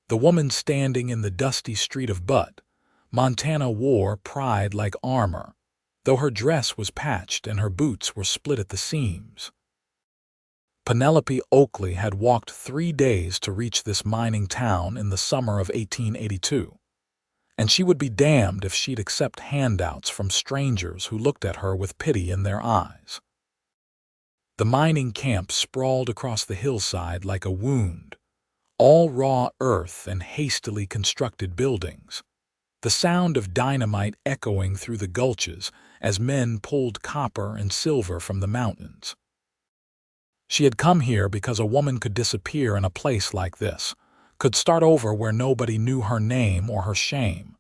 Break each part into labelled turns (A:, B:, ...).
A: The woman standing in the dusty street of Butte, Montana, wore pride like armor, though her dress was patched and her boots were split at the seams. Penelope Oakley had walked 3 days to reach this mining town in the summer of 1882, and she would be damned if she'd accept handouts from strangers who looked at her with pity in their eyes. The mining camp sprawled across the hillside like a wound, all raw earth and hastily constructed buildings, the sound of dynamite echoing through the gulches as men pulled copper and silver from the mountains. She had come here because a woman could disappear in a place like this, could start over where nobody knew her name or her shame.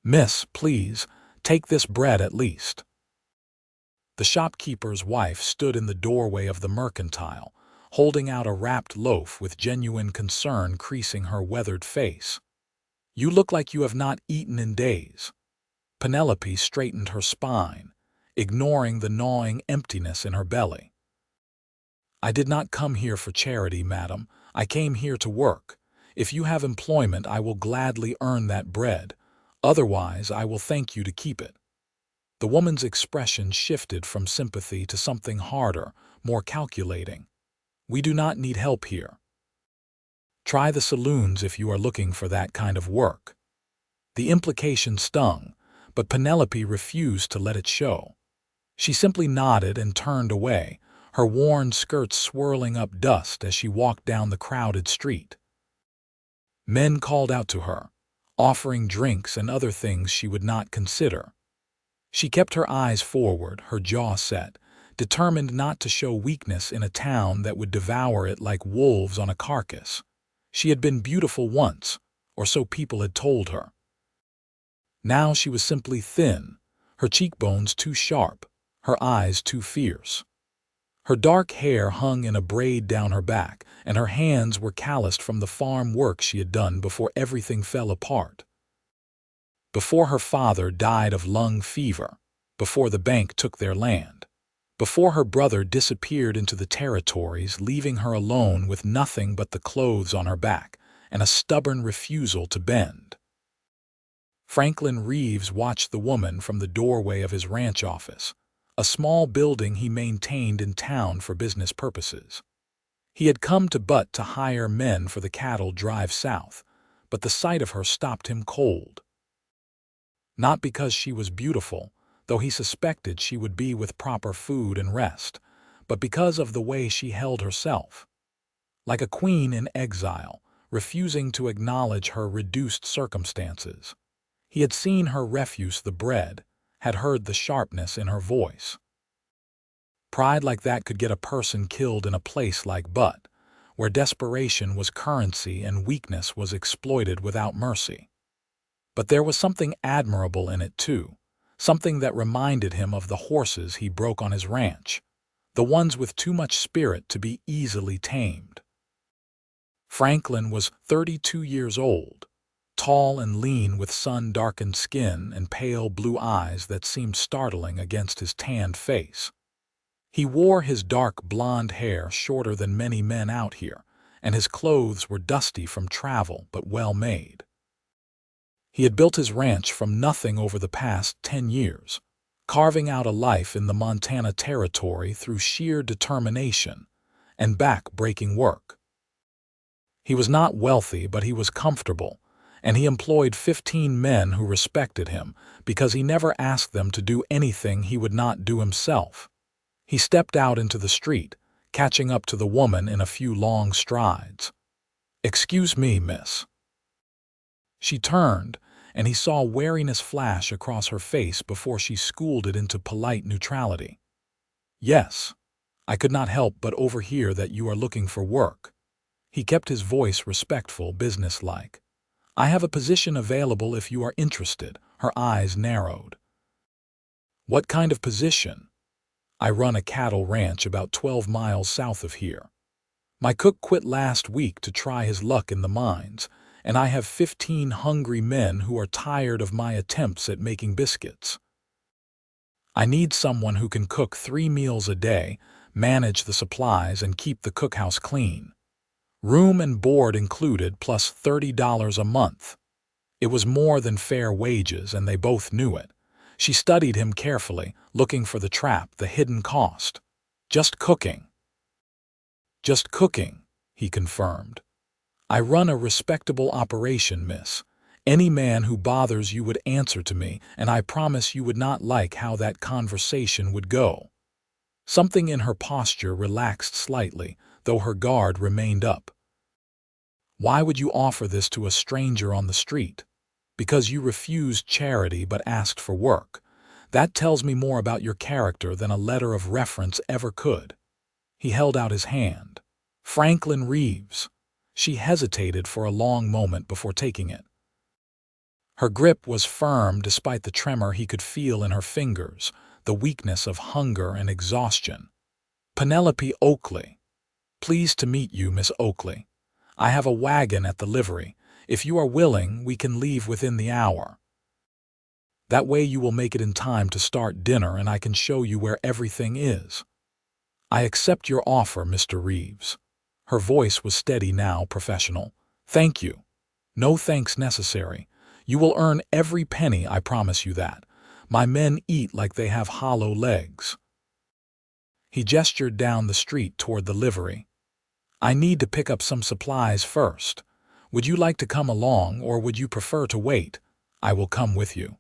A: "Miss, please, take this bread at least." The shopkeeper's wife stood in the doorway of the mercantile, holding out a wrapped loaf with genuine concern creasing her weathered face. "You look like you have not eaten in days." Penelope straightened her spine, ignoring the gnawing emptiness in her belly. "I did not come here for charity, madam. I came here to work. If you have employment, I will gladly earn that bread. Otherwise, I will thank you to keep it." The woman's expression shifted from sympathy to something harder, more calculating. "We do not need help here. Try the saloons if you are looking for that kind of work." The implication stung, but Penelope refused to let it show. She simply nodded and turned away, her worn skirts swirling up dust as she walked down the crowded street. Men called out to her, offering drinks and other things she would not consider. She kept her eyes forward, her jaw set, determined not to show weakness in a town that would devour it like wolves on a carcass. She had been beautiful once, or so people had told her. Now she was simply thin, her cheekbones too sharp, her eyes too fierce. Her dark hair hung in a braid down her back, and her hands were calloused from the farm work she had done before everything fell apart. Before her father died of lung fever, before the bank took their land, before her brother disappeared into the territories, leaving her alone with nothing but the clothes on her back and a stubborn refusal to bend. Franklin Reeves watched the woman from the doorway of his ranch office, a small building he maintained in town for business purposes. He had come to Butte to hire men for the cattle drive south, but the sight of her stopped him cold. Not because she was beautiful, though he suspected she would be with proper food and rest, but because of the way she held herself. Like a queen in exile, refusing to acknowledge her reduced circumstances. He had seen her refuse the bread, had heard the sharpness in her voice. Pride like that could get a person killed in a place like Butte, where desperation was currency and weakness was exploited without mercy. But there was something admirable in it too, something that reminded him of the horses he broke on his ranch, the ones with too much spirit to be easily tamed. Franklin was 32 years old, tall and lean with sun-darkened skin and pale blue eyes that seemed startling against his tanned face. He wore his dark blonde hair shorter than many men out here, and his clothes were dusty from travel but well made. He had built his ranch from nothing over the past 10 years, carving out a life in the Montana territory through sheer determination and back-breaking work. He was not wealthy, but he was comfortable, and he employed 15 men who respected him because he never asked them to do anything he would not do himself. He stepped out into the street, catching up to the woman in a few long strides. "Excuse me, miss." She turned, and he saw wariness flash across her face before she schooled it into polite neutrality. "Yes, I could not help but overhear that you are looking for work." He kept his voice respectful, businesslike. "I have a position available if you are interested." Her eyes narrowed. "What kind of position?" "I run a cattle ranch about 12 miles south of here. My cook quit last week to try his luck in the mines, and I have 15 hungry men who are tired of my attempts at making biscuits. I need someone who can cook 3 meals a day, manage the supplies, and keep the cookhouse clean. Room and board included plus $30 a month. It was more than fair wages, and they both knew it. She studied him carefully, looking for the trap, the hidden cost. Just cooking. Just cooking, he confirmed. I run a respectable operation, miss. Any man who bothers you would answer to me, and I promise you would not like how that conversation would go. Something in her posture relaxed slightly, though her guard remained up. Why would you offer this to a stranger on the street? Because you refused charity but asked for work. That tells me more about your character than a letter of reference ever could. He held out his hand. Franklin Reeves. She hesitated for a long moment before taking it. Her grip was firm despite the tremor he could feel in her fingers, the weakness of hunger and exhaustion. Penelope Oakley. Pleased to meet you, Miss Oakley. I have a wagon at the livery. If you are willing, we can leave within the hour. That way you will make it in time to start dinner, and I can show you where everything is. I accept your offer, Mr. Reeves. Her voice was steady now, professional. Thank you. No thanks necessary. You will earn every penny, I promise you that. My men eat like they have hollow legs. He gestured down the street toward the livery. I need to pick up some supplies first. Would you like to come along, or would you prefer to wait? I will come with you.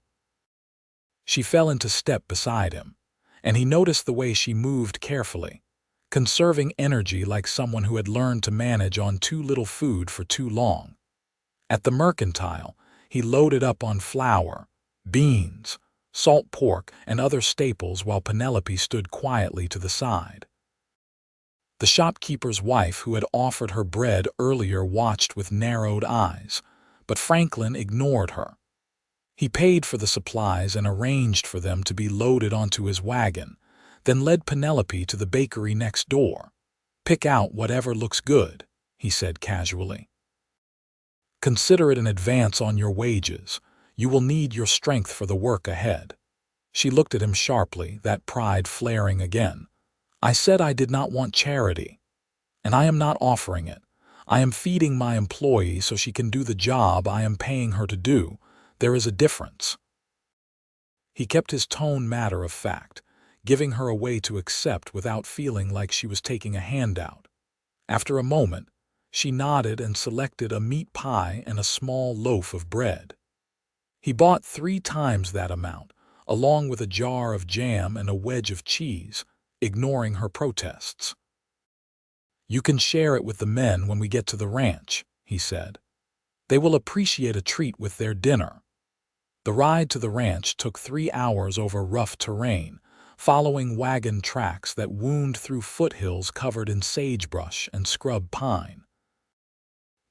A: She fell into step beside him, and he noticed the way she moved carefully, conserving energy like someone who had learned to manage on too little food for too long. At the mercantile, he loaded up on flour, beans, salt pork, and other staples while Penelope stood quietly to the side. The shopkeeper's wife, who had offered her bread earlier, watched with narrowed eyes, but Franklin ignored her. He paid for the supplies and arranged for them to be loaded onto his wagon, then led Penelope to the bakery next door. Pick out whatever looks good, he said casually. Consider it an advance on your wages. You will need your strength for the work ahead. She looked at him sharply, that pride flaring again. I said I did not want charity, and I am not offering it. I am feeding my employee so she can do the job I am paying her to do. There is a difference. He kept his tone matter of fact, giving her a way to accept without feeling like she was taking a handout. After a moment, she nodded and selected a meat pie and a small loaf of bread. He bought 3 times that amount, along with a jar of jam and a wedge of cheese, ignoring her protests. You can share it with the men when we get to the ranch, he said. They will appreciate a treat with their dinner. The ride to the ranch took 3 hours over rough terrain, following wagon tracks that wound through foothills covered in sagebrush and scrub pine.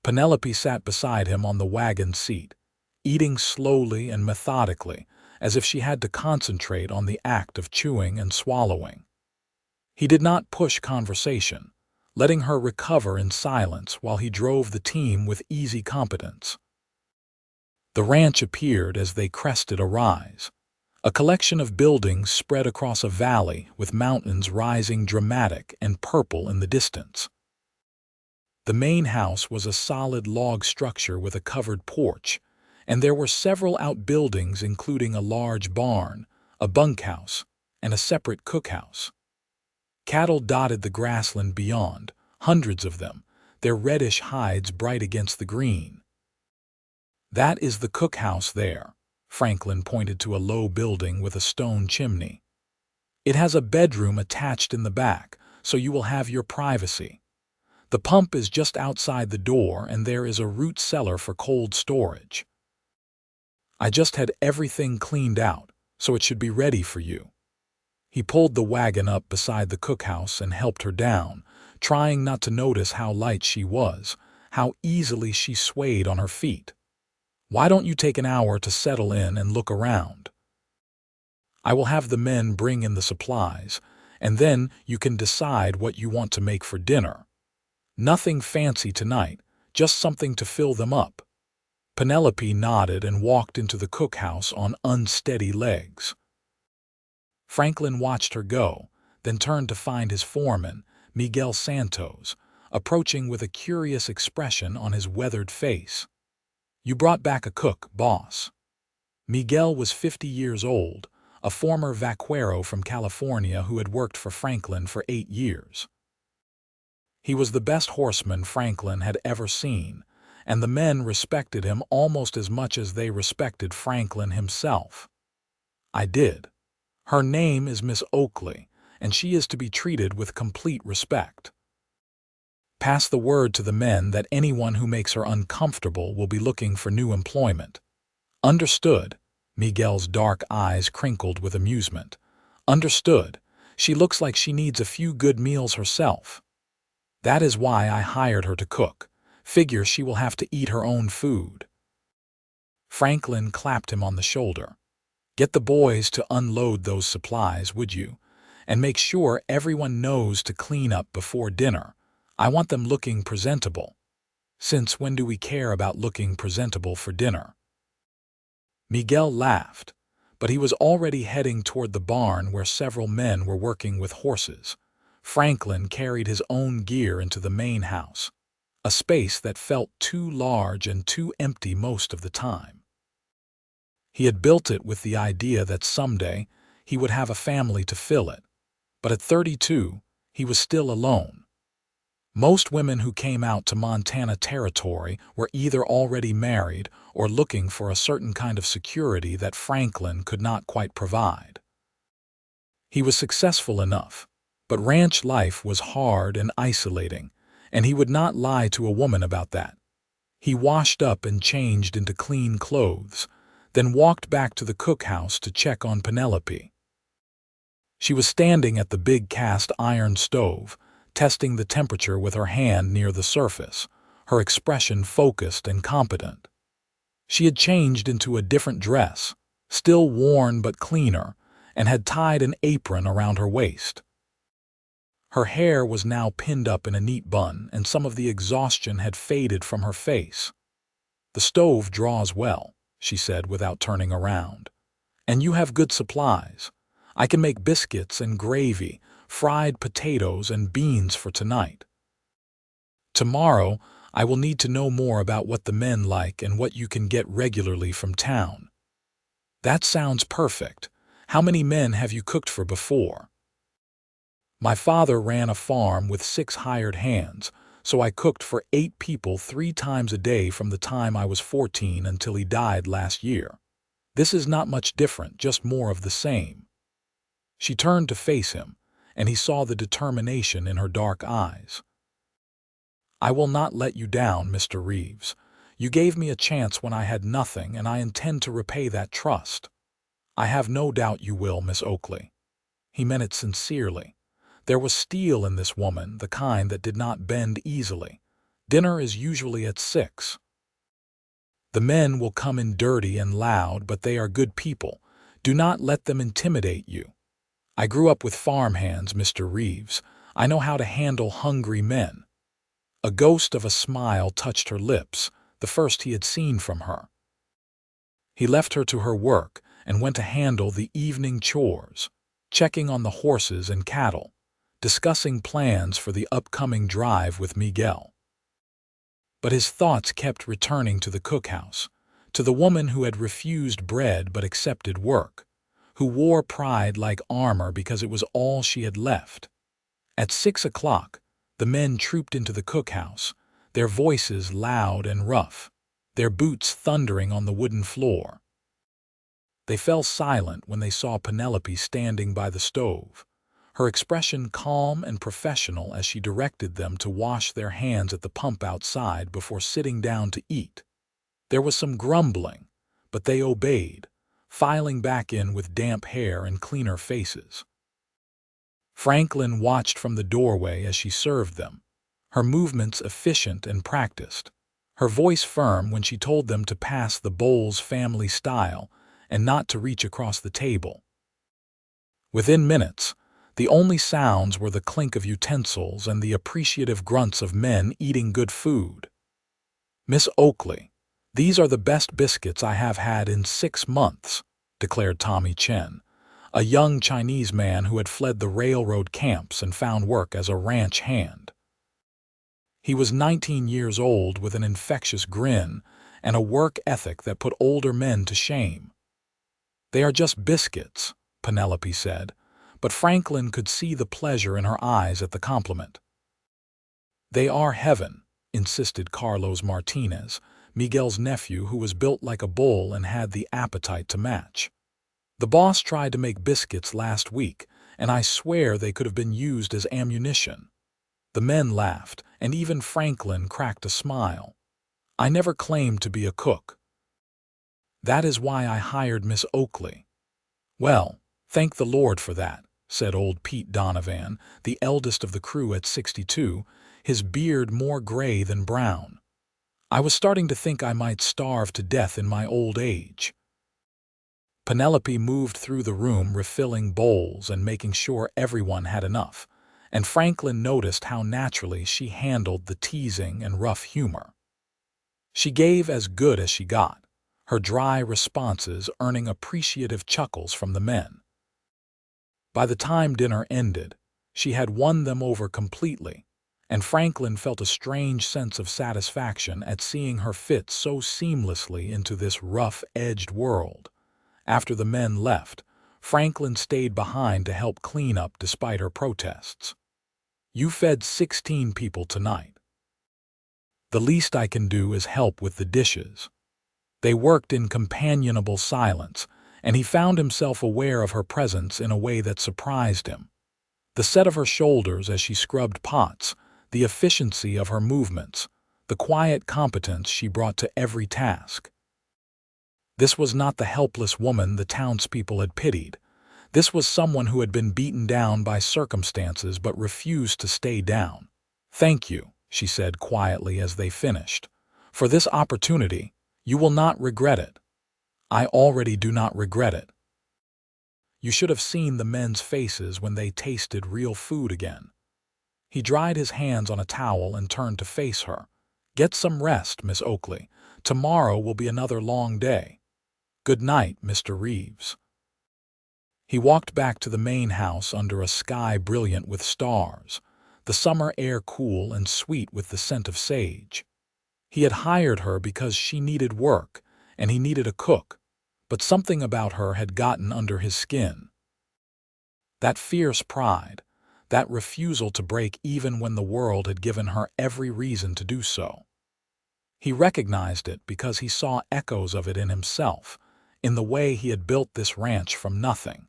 A: Penelope sat beside him on the wagon seat, eating slowly and methodically, as if she had to concentrate on the act of chewing and swallowing. He did not push conversation, letting her recover in silence while he drove the team with easy competence. The ranch appeared as they crested a rise, a collection of buildings spread across a valley with mountains rising dramatic and purple in the distance. The main house was a solid log structure with a covered porch, and there were several outbuildings including a large barn, a bunkhouse, and a separate cookhouse. Cattle dotted the grassland beyond, hundreds of them, their reddish hides bright against the green. That is the cookhouse there. Franklin pointed to a low building with a stone chimney. It has a bedroom attached in the back, so you will have your privacy. The pump is just outside the door, and there is a root cellar for cold storage. I just had everything cleaned out, so it should be ready for you. He pulled the wagon up beside the cookhouse and helped her down, trying not to notice how light she was, how easily she swayed on her feet. Why don't you take an hour to settle in and look around? I will have the men bring in the supplies, and then you can decide what you want to make for dinner. Nothing fancy tonight, just something to fill them up. Penelope nodded and walked into the cookhouse on unsteady legs. Franklin watched her go, then turned to find his foreman, Miguel Santos, approaching with a curious expression on his weathered face. "You brought back a cook, boss." Miguel was 50 years old, a former vaquero from California who had worked for Franklin for 8 years. He was the best horseman Franklin had ever seen, and the men respected him almost as much as they respected Franklin himself. "I did. Her name is Miss Oakley, and she is to be treated with complete respect. Pass the word to the men that anyone who makes her uncomfortable will be looking for new employment." "Understood." Miguel's dark eyes crinkled with amusement. "Understood. She looks like she needs a few good meals herself. That is why I hired her to cook. Figure she will have to eat her own food." Franklin clapped him on the shoulder. "Get the boys to unload those supplies, would you? And make sure everyone knows to clean up before dinner. I want them looking presentable." "Since when do we care about looking presentable for dinner?" Miguel laughed, but he was already heading toward the barn where several men were working with horses. Franklin carried his own gear into the main house, a space that felt too large and too empty most of the time. He had built it with the idea that someday he would have a family to fill it, but at 32, he was still alone. Most women who came out to Montana Territory were either already married or looking for a certain kind of security that Franklin could not quite provide. He was successful enough, but ranch life was hard and isolating, and he would not lie to a woman about that. He washed up and changed into clean clothes, then walked back to the cookhouse to check on Penelope. She was standing at the big cast iron stove, testing the temperature with her hand near the surface, her expression focused and competent. She had changed into a different dress, still worn but cleaner, and had tied an apron around her waist. Her hair was now pinned up in a neat bun, and some of the exhaustion had faded from her face. "The stove draws well," she said without turning around. "And you have good supplies. I can make biscuits and gravy, fried potatoes and beans for tonight. Tomorrow, I will need to know more about what the men like and what you can get regularly from town." "That sounds perfect. How many men have you cooked for before?" "My father ran a farm with 6 hired hands, so I cooked for 8 people 3 times a day from the time I was 14 until he died last year. This is not much different, just more of the same." She turned to face him, and he saw the determination in her dark eyes. "I will not let you down, Mr. Reeves. You gave me a chance when I had nothing, and I intend to repay that trust." "I have no doubt you will, Miss Oakley." He meant it sincerely. There was steel in this woman, the kind that did not bend easily. "Dinner is usually at 6. The men will come in dirty and loud, but they are good people. Do not let them intimidate you. I grew up with farmhands, Mr. Reeves. I know how to handle hungry men." A ghost of a smile touched her lips, the first he had seen from her. He left her to her work and went to handle the evening chores, checking on the horses and cattle, discussing plans for the upcoming drive with Miguel. But his thoughts kept returning to the cookhouse, to the woman who had refused bread but accepted work, who wore pride like armor because it was all she had left. At 6 o'clock, the men trooped into the cookhouse, their voices loud and rough, their boots thundering on the wooden floor. They fell silent when they saw Penelope standing by the stove, her expression calm and professional as she directed them to wash their hands at the pump outside before sitting down to eat. There was some grumbling, but they obeyed, filing back in with damp hair and cleaner faces. Franklin watched from the doorway as she served them, her movements efficient and practiced, her voice firm when she told them to pass the bowls family style and not to reach across the table. Within minutes, the only sounds were the clink of utensils and the appreciative grunts of men eating good food. "Miss Oakley, these are the best biscuits I have had in 6 months, declared Tommy Chen, a young Chinese man who had fled the railroad camps and found work as a ranch hand. He was 19 years old with an infectious grin and a work ethic that put older men to shame. "They are just biscuits," Penelope said, but Franklin could see the pleasure in her eyes at the compliment. "They are heaven," insisted Carlos Martinez, Miguel's nephew, who was built like a bull and had the appetite to match. "The boss tried to make biscuits last week, and I swear they could have been used as ammunition." The men laughed, and even Franklin cracked a smile. "I never claimed to be a cook. That is why I hired Miss Oakley." "Well, thank the Lord for that," said old Pete Donovan, the eldest of the crew at 62, his beard more gray than brown. "I was starting to think I might starve to death in my old age." Penelope moved through the room refilling bowls and making sure everyone had enough, and Franklin noticed how naturally she handled the teasing and rough humor. She gave as good as she got, her dry responses earning appreciative chuckles from the men. By the time dinner ended, she had won them over completely, and Franklin felt a strange sense of satisfaction at seeing her fit so seamlessly into this rough-edged world. After the men left, Franklin stayed behind to help clean up despite her protests. "You fed 16 people tonight. The least I can do is help with the dishes." They worked in companionable silence, and he found himself aware of her presence in a way that surprised him. The set of her shoulders as she scrubbed pots, the efficiency of her movements, the quiet competence she brought to every task. This was not the helpless woman the townspeople had pitied. This was someone who had been beaten down by circumstances but refused to stay down. "Thank you," she said quietly as they finished, "for this opportunity. You will not regret it." "I already do not regret it." You should have seen the men's faces when they tasted real food again. He dried his hands on a towel and turned to face her. "Get some rest, Miss Oakley. Tomorrow will be another long day. Good night, Mr. Reeves." He walked back to the main house under a sky brilliant with stars, the summer air cool and sweet with the scent of sage. He had hired her because she needed work, and he needed a cook, but something about her had gotten under his skin. That fierce pride, that refusal to break even when the world had given her every reason to do so. He recognized it because he saw echoes of it in himself, in the way he had built this ranch from nothing,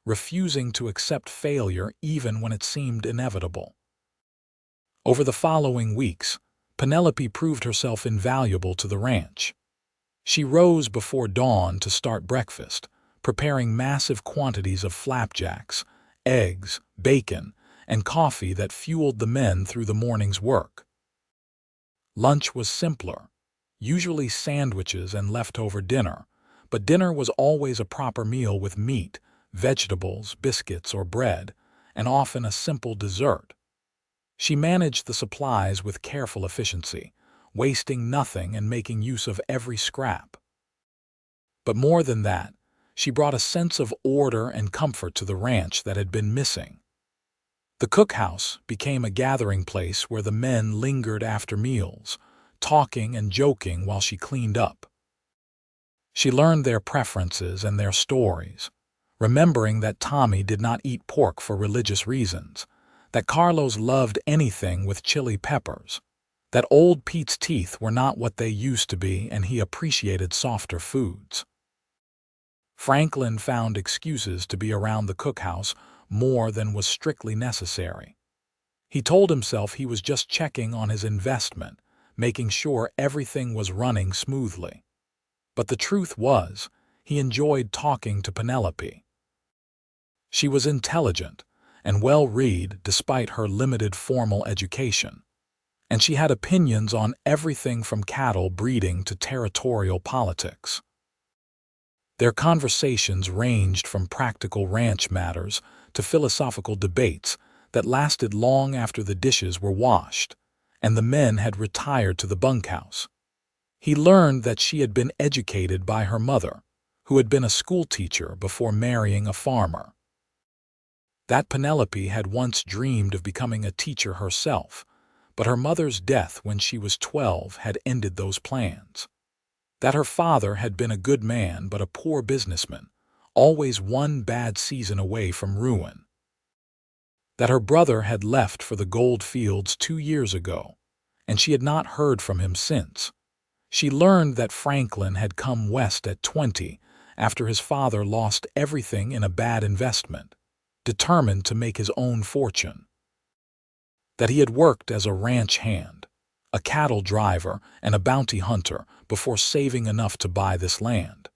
A: refusing to accept failure even when it seemed inevitable. Over the following weeks, Penelope proved herself invaluable to the ranch. She rose before dawn to start breakfast, preparing massive quantities of flapjacks, eggs, bacon, and coffee that fueled the men through the morning's work. Lunch was simpler, usually sandwiches and leftover dinner, but dinner was always a proper meal with meat, vegetables, biscuits, or bread, and often a simple dessert. She managed the supplies with careful efficiency, wasting nothing and making use of every scrap. But more than that, she brought a sense of order and comfort to the ranch that had been missing. The cookhouse became a gathering place where the men lingered after meals, talking and joking while she cleaned up. She learned their preferences and their stories, remembering that Tommy did not eat pork for religious reasons, that Carlos loved anything with chili peppers, that old Pete's teeth were not what they used to be and he appreciated softer foods. Franklin found excuses to be around the cookhouse more than was strictly necessary. He told himself he was just checking on his investment, making sure everything was running smoothly. But the truth was, he enjoyed talking to Penelope. She was intelligent and well-read despite her limited formal education, and she had opinions on everything from cattle breeding to territorial politics. Their conversations ranged from practical ranch matters to philosophical debates that lasted long after the dishes were washed and the men had retired to the bunkhouse. He learned that she had been educated by her mother, who had been a schoolteacher before marrying a farmer. That Penelope had once dreamed of becoming a teacher herself, But her mother's death when she was 12 had ended those plans. That her father had been a good man but a poor businessman, always one bad season away from ruin. That her brother had left for the gold fields 2 years ago, and she had not heard from him since. She learned that Franklin had come west at 20 after his father lost everything in a bad investment, determined to make his own fortune. That he had worked as a ranch hand, a cattle driver, and a bounty hunter before saving enough to buy this land.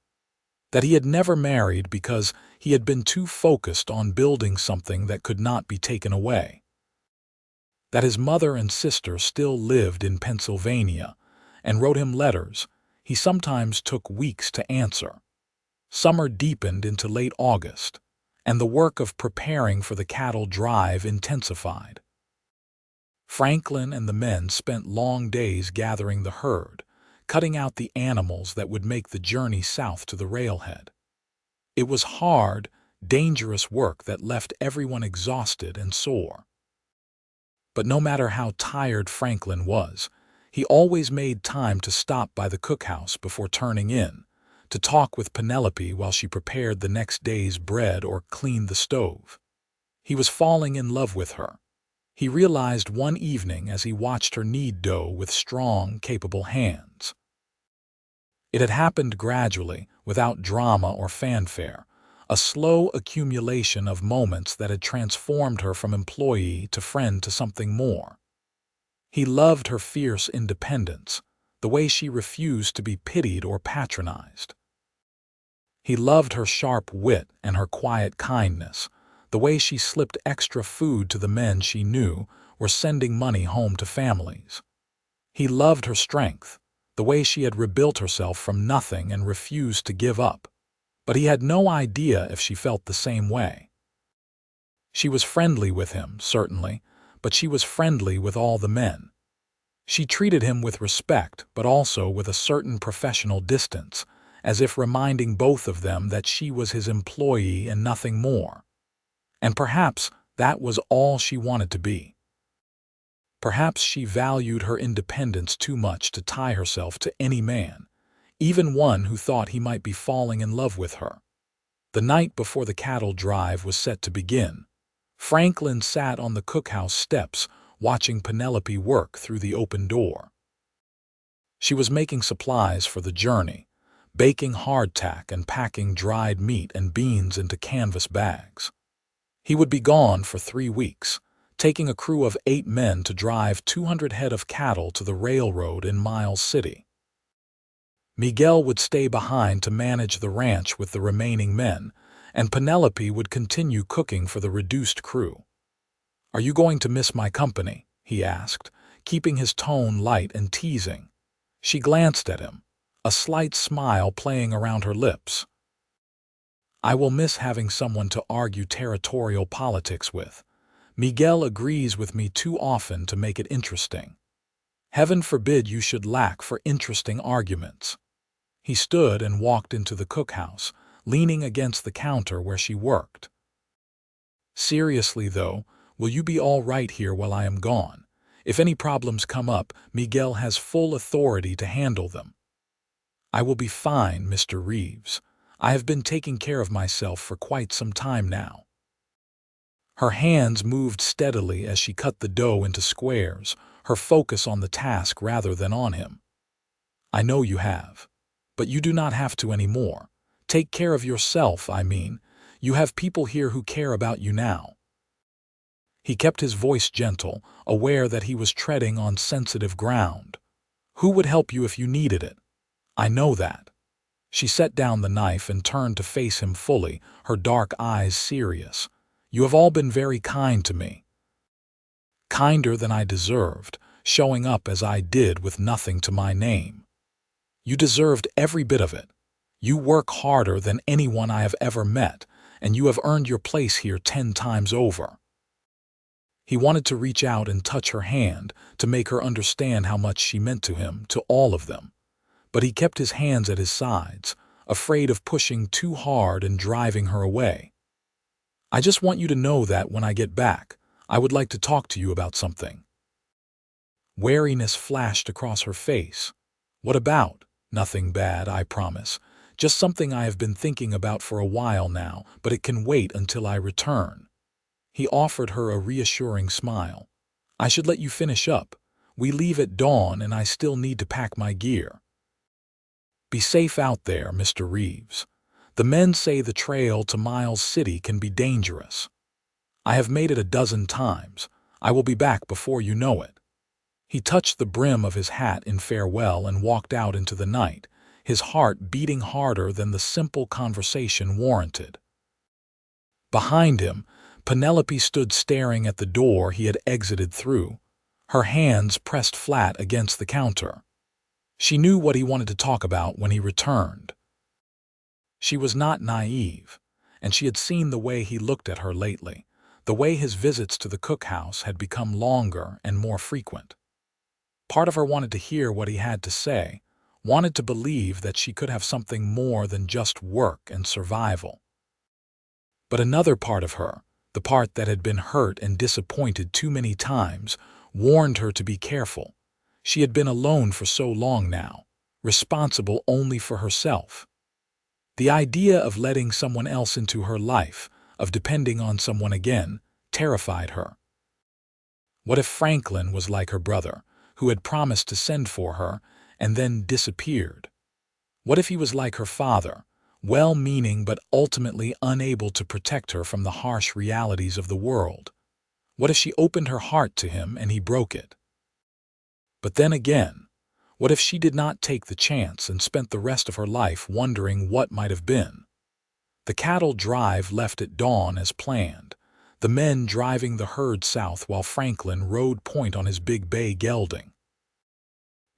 A: That he had never married because he had been too focused on building something that could not be taken away. That his mother and sister still lived in Pennsylvania and wrote him letters he sometimes took weeks to answer. Summer deepened into late August, and the work of preparing for the cattle drive intensified. Franklin and the men spent long days gathering the herd, cutting out the animals that would make the journey south to the railhead. It was hard, dangerous work that left everyone exhausted and sore. But no matter how tired Franklin was, he always made time to stop by the cookhouse before turning in, to talk with Penelope while she prepared the next day's bread or cleaned the stove. He was falling in love with her. He realized one evening as he watched her knead dough with strong, capable hands. It had happened gradually, without drama or fanfare, a slow accumulation of moments that had transformed her from employee to friend to something more. He loved her fierce independence, the way she refused to be pitied or patronized. He loved her sharp wit and her quiet kindness, the way she slipped extra food to the men she knew were sending money home to families. He loved her strength, the way she had rebuilt herself from nothing and refused to give up. But he had no idea if she felt the same way. She was friendly with him, certainly, but she was friendly with all the men. She treated him with respect, but also with a certain professional distance, as if reminding both of them that she was his employee and nothing more. And perhaps that was all she wanted to be. Perhaps she valued her independence too much to tie herself to any man, even one who thought he might be falling in love with her. The night before the cattle drive was set to begin, Franklin sat on the cookhouse steps watching Penelope work through the open door. She was making supplies for the journey, baking hardtack and packing dried meat and beans into canvas bags. He would be gone for 3 weeks, taking a crew of 8 men to drive 200 head of cattle to the railroad in Miles City. Miguel would stay behind to manage the ranch with the remaining men, and Penelope would continue cooking for the reduced crew. "Are you going to miss my company?" he asked, keeping his tone light and teasing. She glanced at him, a slight smile playing around her lips. "I will miss having someone to argue territorial politics with. Miguel agrees with me too often to make it interesting. Heaven forbid you should lack for interesting arguments." He stood and walked into the cookhouse, leaning against the counter where she worked. "Seriously, though, will you be all right here while I am gone? If any problems come up, Miguel has full authority to handle them." "I will be fine, Mr. Reeves. I have been taking care of myself for quite some time now." Her hands moved steadily as she cut the dough into squares, her focus on the task rather than on him. "I know you have. But you do not have to anymore. Take care of yourself, I mean. You have people here who care about you now." He kept his voice gentle, aware that he was treading on sensitive ground. "Who would help you if you needed it? I know that." She set down the knife and turned to face him fully, her dark eyes serious. "You have all been very kind to me. Kinder than I deserved, showing up as I did with nothing to my name. You deserved every bit of it. You work harder than anyone I have ever met, and you have earned your place here 10 times over." He wanted to reach out and touch her hand, to make her understand how much she meant to him, to all of them. But he kept his hands at his sides, afraid of pushing too hard and driving her away. "I just want you to know that when I get back, I would like to talk to you about something." Wariness flashed across her face. "What about?" "Nothing bad, I promise. Just something I have been thinking about for a while now, but it can wait until I return." He offered her a reassuring smile. "I should let you finish up. We leave at dawn and I still need to pack my gear." "Be safe out there, Mr. Reeves. The men say the trail to Miles City can be dangerous. I have made it a dozen times. I will be back before you know it." He touched the brim of his hat in farewell and walked out into the night, his heart beating harder than the simple conversation warranted. Behind him, Penelope stood staring at the door he had exited through, her hands pressed flat against the counter. She knew what he wanted to talk about when he returned. She was not naive, and she had seen the way he looked at her lately, the way his visits to the cookhouse had become longer and more frequent. Part of her wanted to hear what he had to say, wanted to believe that she could have something more than just work and survival. But another part of her, the part that had been hurt and disappointed too many times, warned her to be careful. She had been alone for so long now, responsible only for herself. The idea of letting someone else into her life, of depending on someone again, terrified her. What if Franklin was like her brother, who had promised to send for her and then disappeared? What if he was like her father, well-meaning but ultimately unable to protect her from the harsh realities of the world? What if she opened her heart to him and he broke it? But then again, what if she did not take the chance and spent the rest of her life wondering what might have been? The cattle drive left at dawn as planned, the men driving the herd south while Franklin rode point on his big bay gelding.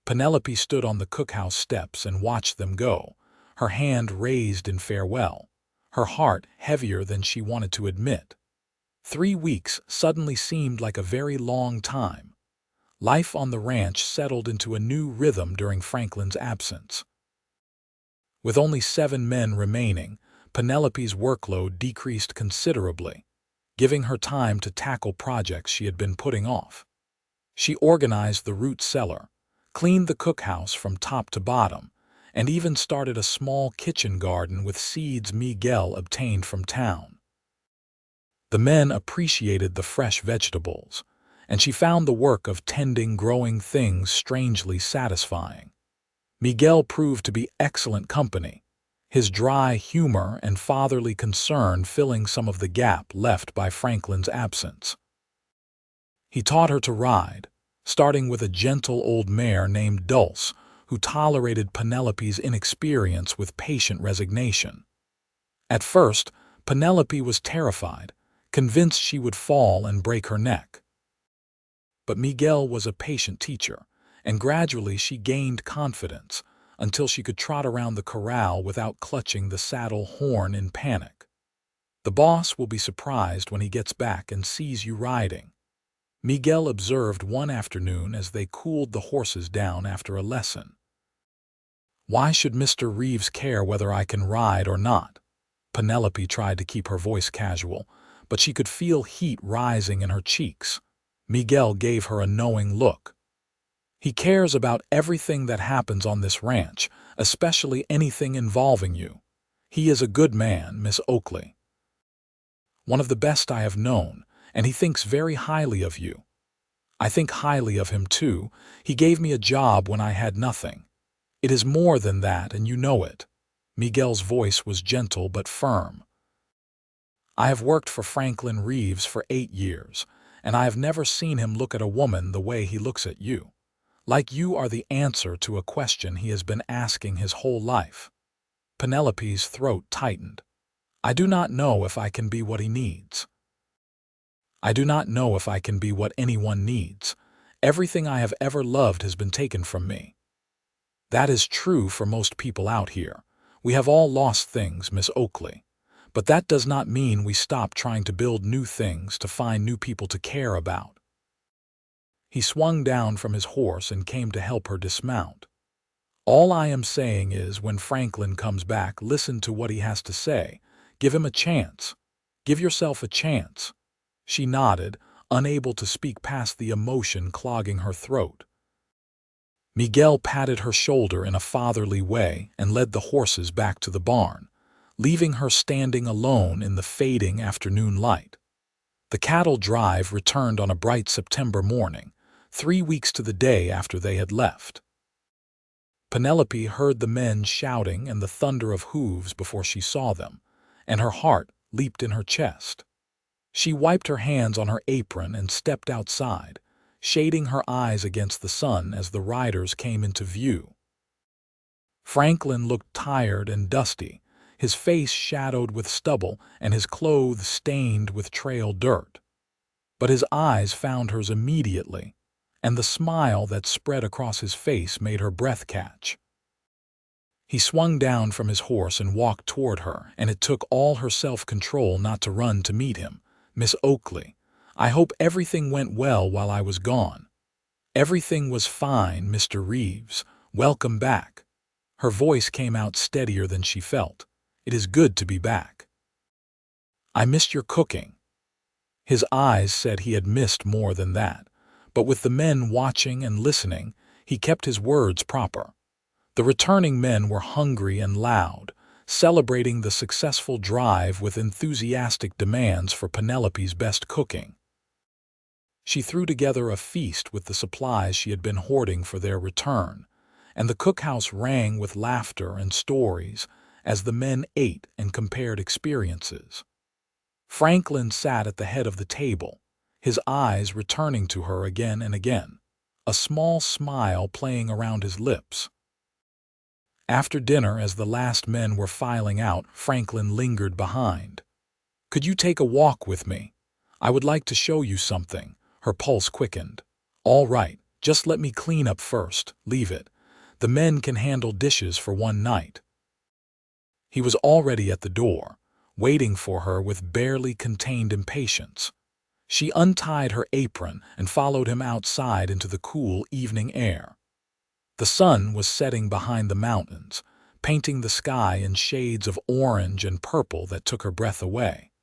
A: Penelope stood on the cookhouse steps and watched them go, her hand raised in farewell, her heart heavier than she wanted to admit. 3 weeks suddenly seemed like a very long time. Life on the ranch settled into a new rhythm during Franklin's absence. With only 7 men remaining, Penelope's workload decreased considerably, giving her time to tackle projects she had been putting off. She organized the root cellar, cleaned the cookhouse from top to bottom, and even started a small kitchen garden with seeds Miguel obtained from town. The men appreciated the fresh vegetables, and she found the work of tending growing things strangely satisfying. Miguel proved to be excellent company, his dry humor and fatherly concern filling some of the gap left by Franklin's absence. He taught her to ride, starting with a gentle old mare named Dulce, who tolerated Penelope's inexperience with patient resignation. At first, Penelope was terrified, convinced she would fall and break her neck. But Miguel was a patient teacher, and gradually she gained confidence until she could trot around the corral without clutching the saddle horn in panic. "The boss will be surprised when he gets back and sees you riding," Miguel observed one afternoon as they cooled the horses down after a lesson. "Why should Mr. Reeves care whether I can ride or not?" Penelope tried to keep her voice casual, but she could feel heat rising in her cheeks. Miguel gave her a knowing look. "He cares about everything that happens on this ranch, especially anything involving you. He is a good man, Miss Oakley. One of the best I have known, and he thinks very highly of you. I think highly of him too. He gave me a job when I had nothing. It is more than that, and you know it." Miguel's voice was gentle but firm. "I have worked for Franklin Reeves for 8 years, and I have never seen him look at a woman the way he looks at you. Like you are the answer to a question he has been asking his whole life." Penelope's throat tightened. "I do not know if I can be what he needs. I do not know if I can be what anyone needs. Everything I have ever loved has been taken from me." "That is true for most people out here. We have all lost things, Miss Oakley. But that does not mean we stop trying to build new things to find new people to care about." He swung down from his horse and came to help her dismount. "All I am saying is when Franklin comes back, listen to what he has to say. Give him a chance. Give yourself a chance." She nodded, unable to speak past the emotion clogging her throat. Miguel patted her shoulder in a fatherly way and led the horses back to the barn, leaving her standing alone in the fading afternoon light. The cattle drive returned on a bright September morning, 3 weeks to the day after they had left. Penelope heard the men shouting and the thunder of hooves before she saw them, and her heart leaped in her chest. She wiped her hands on her apron and stepped outside, shading her eyes against the sun as the riders came into view. Franklin looked tired and dusty, his face shadowed with stubble and his clothes stained with trail dirt. But his eyes found hers immediately, and the smile that spread across his face made her breath catch. He swung down from his horse and walked toward her, and it took all her self-control not to run to meet him. "Miss Oakley, I hope everything went well while I was gone." "Everything was fine, Mr. Reeves. Welcome back." Her voice came out steadier than she felt. "It is good to be back." "I missed your cooking." His eyes said he had missed more than that, but with the men watching and listening, he kept his words proper. The returning men were hungry and loud, celebrating the successful drive with enthusiastic demands for Penelope's best cooking. She threw together a feast with the supplies she had been hoarding for their return, and the cookhouse rang with laughter and stories as the men ate and compared experiences. Franklin sat at the head of the table, his eyes returning to her again and again, a small smile playing around his lips. After dinner, as the last men were filing out, Franklin lingered behind. "Could you take a walk with me? I would like to show you something." Her pulse quickened. "All right, just let me clean up first. Leave it. The men can handle dishes for one night." He was already at the door, waiting for her with barely contained impatience. She untied her apron and followed him outside into the cool evening air. The sun was setting behind the mountains, painting the sky in shades of orange and purple that took her breath away.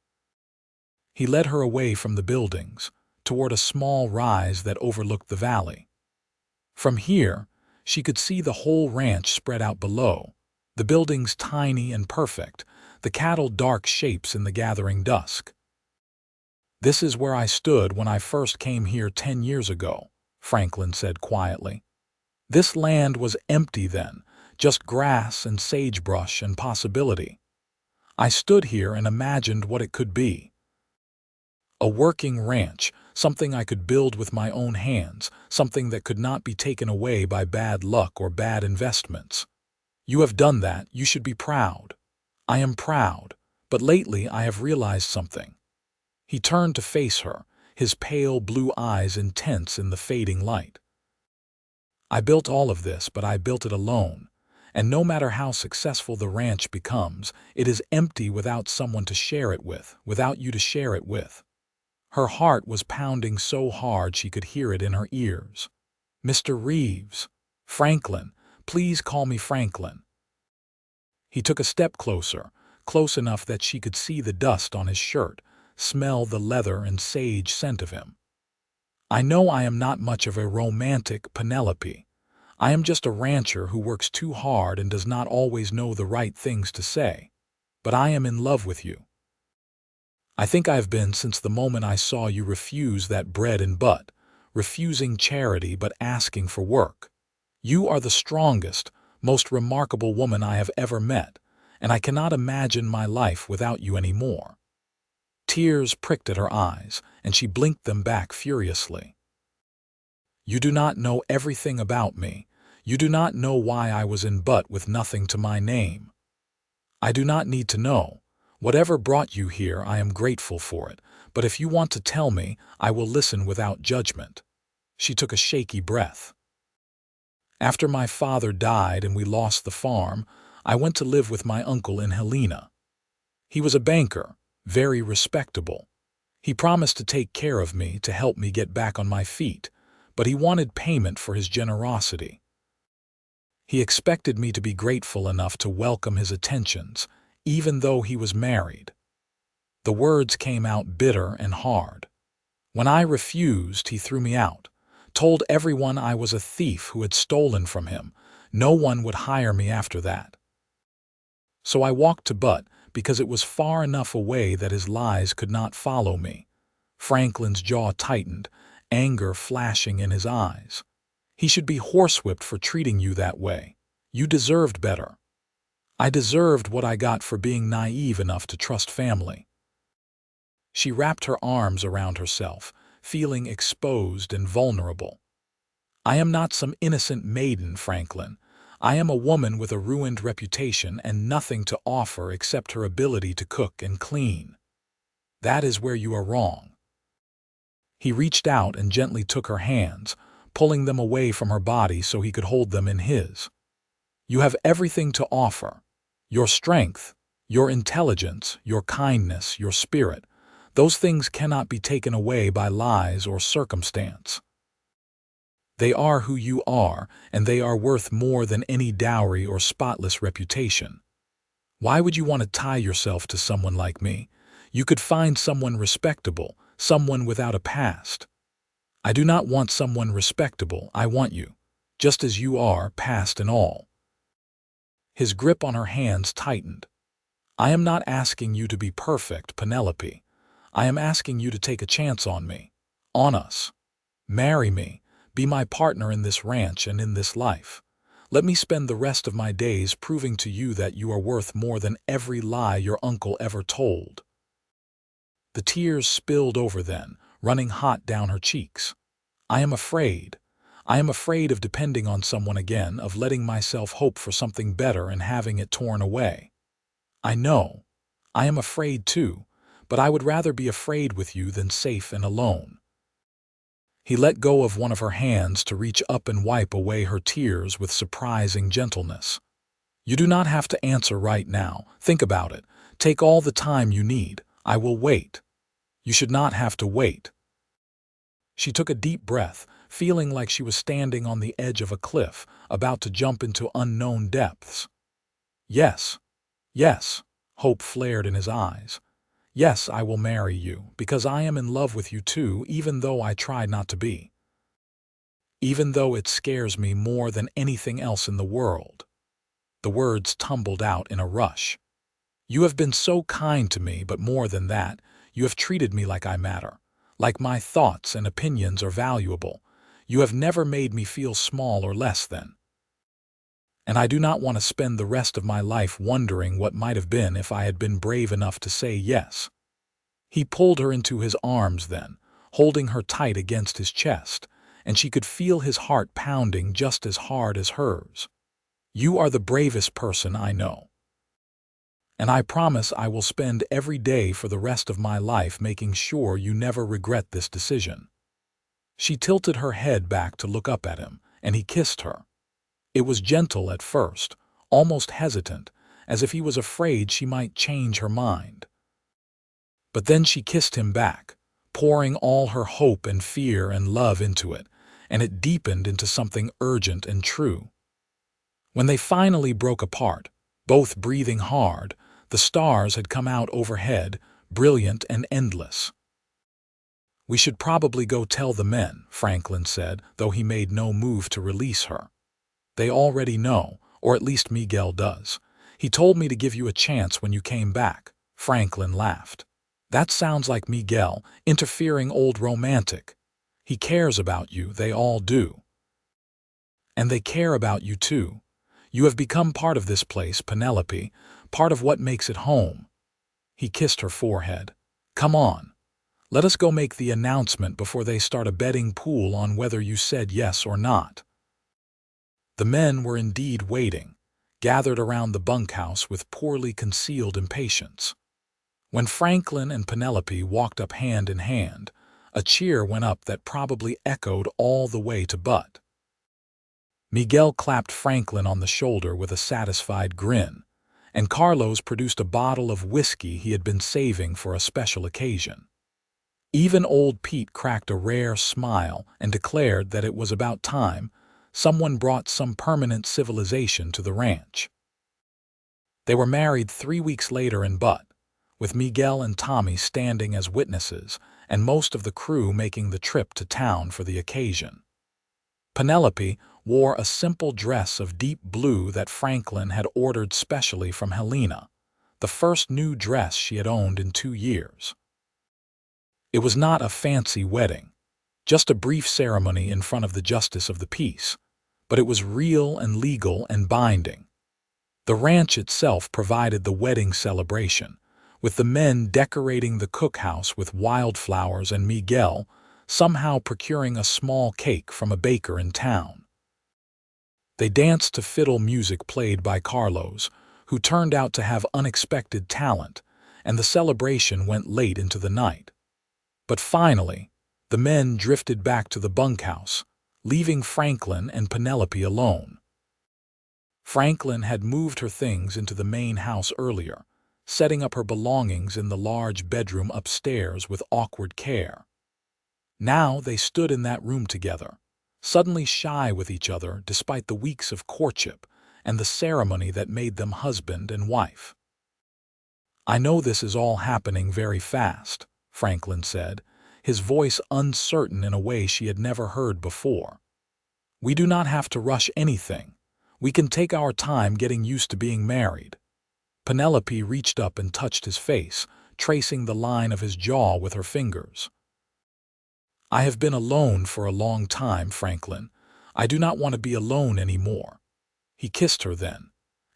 A: He led her away from the buildings, toward a small rise that overlooked the valley. From here, she could see the whole ranch spread out below, the buildings tiny and perfect, the cattle dark shapes in the gathering dusk. "This is where I stood when I first came here 10 years ago," Franklin said quietly. "This land was empty then, just grass and sagebrush and possibility. I stood here and imagined what it could be. A working ranch, something I could build with my own hands, something that could not be taken away by bad luck or bad investments. You have done that, you should be proud." "I am proud, but lately I have realized something." He turned to face her, his pale blue eyes intense in the fading light. "I built all of this, but I built it alone, and no matter how successful the ranch becomes, it is empty without someone to share it with, without you to share it with." Her heart was pounding so hard she could hear it in her ears. "Mr. Reeves. Franklin. Please call me Franklin." He took a step closer, close enough that she could see the dust on his shirt, smell the leather and sage scent of him. "I know I am not much of a romantic, Penelope. I am just a rancher who works too hard and does not always know the right things to say. But I am in love with you. I think I have been since the moment I saw you refuse that bread and butter, refusing charity but asking for work. You are the strongest, most remarkable woman I have ever met, and I cannot imagine my life without you anymore." Tears pricked at her eyes, and she blinked them back furiously. "You do not know everything about me. You do not know why I was in Butte with nothing to my name. I do not need to know. Whatever brought you here, I am grateful for it, but if you want to tell me, I will listen without judgment." She took a shaky breath. "After my father died and we lost the farm, I went to live with my uncle in Helena. He was a banker, very respectable. He promised to take care of me, to help me get back on my feet, but he wanted payment for his generosity. He expected me to be grateful enough to welcome his attentions, even though he was married." The words came out bitter and hard. "When I refused, he threw me out, Told everyone I was a thief who had stolen from him. No one would hire me after that. So I walked to Butte because it was far enough away that his lies could not follow me. Franklin's jaw tightened, anger flashing in his eyes. He should be horsewhipped for treating you that way. You deserved better. I deserved what I got for being naive enough to trust family. She wrapped her arms around herself, feeling exposed and vulnerable. I am not some innocent maiden, Franklin. I am a woman with a ruined reputation and nothing to offer except her ability to cook and clean. That is where you are wrong. He reached out and gently took her hands, pulling them away from her body so he could hold them in his. You have everything to offer. Your strength, your intelligence, your kindness, your spirit. Those things cannot be taken away by lies or circumstance. They are who you are, and they are worth more than any dowry or spotless reputation. Why would you want to tie yourself to someone like me? You could find someone respectable, someone without a past. I do not want someone respectable, I want you, just as you are, past and all. His grip on her hands tightened. I am not asking you to be perfect, Penelope. I am asking you to take a chance on me, on us. Marry me. Be my partner in this ranch and in this life. Let me spend the rest of my days proving to you that you are worth more than every lie your uncle ever told. The tears spilled over then, running hot down her cheeks. I am afraid. I am afraid of depending on someone again, of letting myself hope for something better and having it torn away. I know. I am afraid too, but I would rather be afraid with you than safe and alone. He let go of one of her hands to reach up and wipe away her tears with surprising gentleness. You do not have to answer right now. Think about it. Take all the time you need. I will wait. You should not have to wait. She took a deep breath, feeling like she was standing on the edge of a cliff, about to jump into unknown depths. Yes, yes, hope flared in his eyes. Yes, I will marry you, because I am in love with you too, even though I try not to be. Even though it scares me more than anything else in the world. The words tumbled out in a rush. You have been so kind to me, but more than that, you have treated me like I matter, like my thoughts and opinions are valuable. You have never made me feel small or less than. And I do not want to spend the rest of my life wondering what might have been if I had been brave enough to say yes. He pulled her into his arms then, holding her tight against his chest, and she could feel his heart pounding just as hard as hers. You are the bravest person I know. And I promise I will spend every day for the rest of my life making sure you never regret this decision. She tilted her head back to look up at him, and he kissed her. It was gentle at first, almost hesitant, as if he was afraid she might change her mind. But then she kissed him back, pouring all her hope and fear and love into it, and it deepened into something urgent and true. When they finally broke apart, both breathing hard, the stars had come out overhead, brilliant and endless. We should probably go tell the men, Franklin said, though he made no move to release her. They already know, or at least Miguel does. He told me to give you a chance when you came back. Franklin laughed. That sounds like Miguel, interfering old romantic. He cares about you, they all do. And they care about you too. You have become part of this place, Penelope, part of what makes it home. He kissed her forehead. Come on. Let us go make the announcement before they start a betting pool on whether you said yes or not. The men were indeed waiting, gathered around the bunkhouse with poorly concealed impatience. When Franklin and Penelope walked up hand in hand, a cheer went up that probably echoed all the way to Butte. Miguel clapped Franklin on the shoulder with a satisfied grin, and Carlos produced a bottle of whiskey he had been saving for a special occasion. Even old Pete cracked a rare smile and declared that it was about time someone brought some permanent civilization to the ranch. They were married 3 weeks later in Butte, with Miguel and Tommy standing as witnesses and most of the crew making the trip to town for the occasion. Penelope wore a simple dress of deep blue that Franklin had ordered specially from Helena, the first new dress she had owned in 2 years. It was not a fancy wedding, just a brief ceremony in front of the justice of the peace, but it was real and legal and binding. The ranch itself provided the wedding celebration, with the men decorating the cookhouse with wildflowers and Miguel somehow procuring a small cake from a baker in town. They danced to fiddle music played by Carlos, who turned out to have unexpected talent, and the celebration went late into the night. But finally, the men drifted back to the bunkhouse, leaving Franklin and Penelope alone. Franklin had moved her things into the main house earlier, setting up her belongings in the large bedroom upstairs with awkward care. Now they stood in that room together, suddenly shy with each other despite the weeks of courtship and the ceremony that made them husband and wife. "I know this is all happening very fast," Franklin said, his voice uncertain in a way she had never heard before. "We do not have to rush anything. We can take our time getting used to being married." Penelope reached up and touched his face, tracing the line of his jaw with her fingers. "I have been alone for a long time, Franklin. I do not want to be alone anymore." He kissed her then,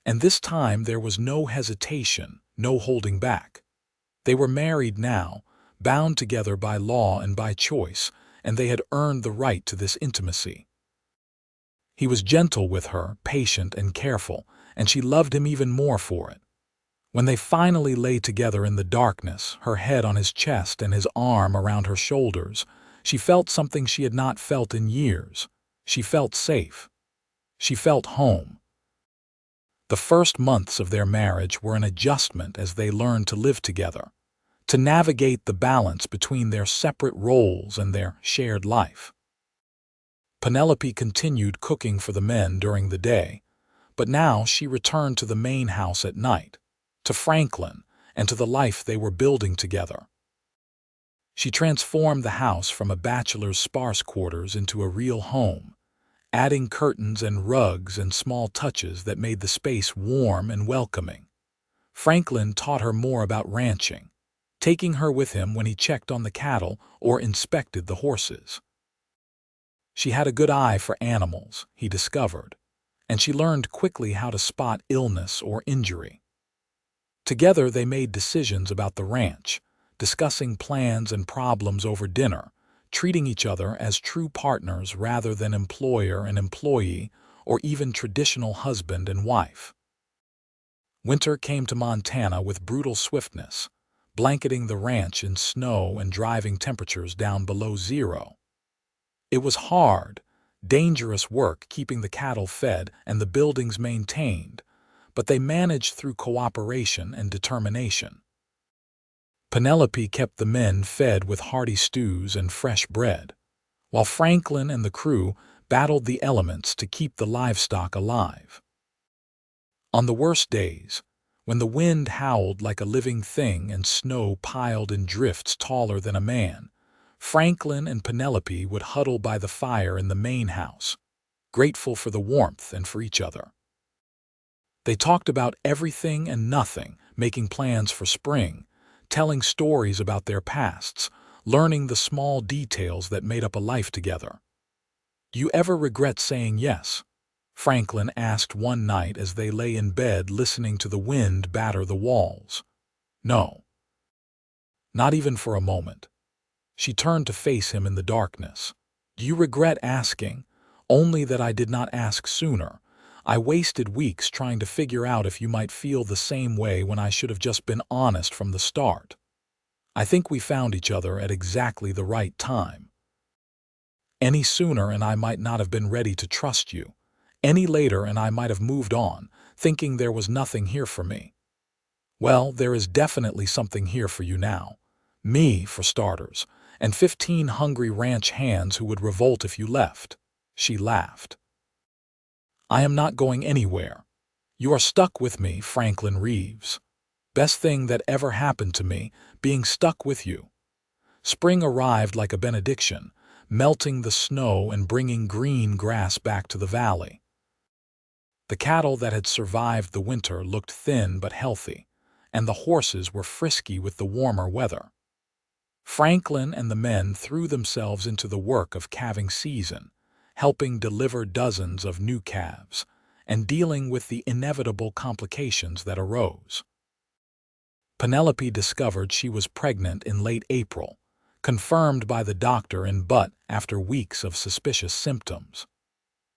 A: and this time there was no hesitation, no holding back. They were married now, bound together by law and by choice, and they had earned the right to this intimacy. He was gentle with her, patient and careful, and she loved him even more for it. When they finally lay together in the darkness, her head on his chest and his arm around her shoulders, she felt something she had not felt in years. She felt safe. She felt home. The first months of their marriage were an adjustment as they learned to live together, to navigate the balance between their separate roles and their shared life. Penelope continued cooking for the men during the day, but now she returned to the main house at night, to Franklin, and to the life they were building together. She transformed the house from a bachelor's sparse quarters into a real home, adding curtains and rugs and small touches that made the space warm and welcoming. Franklin taught her more about ranching, taking her with him when he checked on the cattle or inspected the horses. She had a good eye for animals, he discovered, and she learned quickly how to spot illness or injury. Together they made decisions about the ranch, discussing plans and problems over dinner, treating each other as true partners rather than employer and employee or even traditional husband and wife. Winter came to Montana with brutal swiftness, blanketing the ranch in snow and driving temperatures down below zero. It was hard, dangerous work keeping the cattle fed and the buildings maintained, but they managed through cooperation and determination. Penelope kept the men fed with hearty stews and fresh bread, while Franklin and the crew battled the elements to keep the livestock alive. On the worst days, when the wind howled like a living thing and snow piled in drifts taller than a man, Franklin and Penelope would huddle by the fire in the main house, grateful for the warmth and for each other. They talked about everything and nothing, making plans for spring, telling stories about their pasts, learning the small details that made up a life together. "Do you ever regret saying yes?" Franklin asked one night as they lay in bed listening to the wind batter the walls. "No. Not even for a moment." She turned to face him in the darkness. "Do you regret asking? Only that I did not ask sooner. I wasted weeks trying to figure out if you might feel the same way when I should have just been honest from the start. I think we found each other at exactly the right time. Any sooner and I might not have been ready to trust you. Any later and I might have moved on, thinking there was nothing here for me. Well, there is definitely something here for you now. Me, for starters, and 15 hungry ranch hands who would revolt if you left." She laughed. "I am not going anywhere. You are stuck with me, Franklin Reeves. Best thing that ever happened to me, being stuck with you." Spring arrived like a benediction, melting the snow and bringing green grass back to the valley. The cattle that had survived the winter looked thin but healthy, and the horses were frisky with the warmer weather. Franklin and the men threw themselves into the work of calving season, helping deliver dozens of new calves, and dealing with the inevitable complications that arose. Penelope discovered she was pregnant in late April, confirmed by the doctor in Butte after weeks of suspicious symptoms.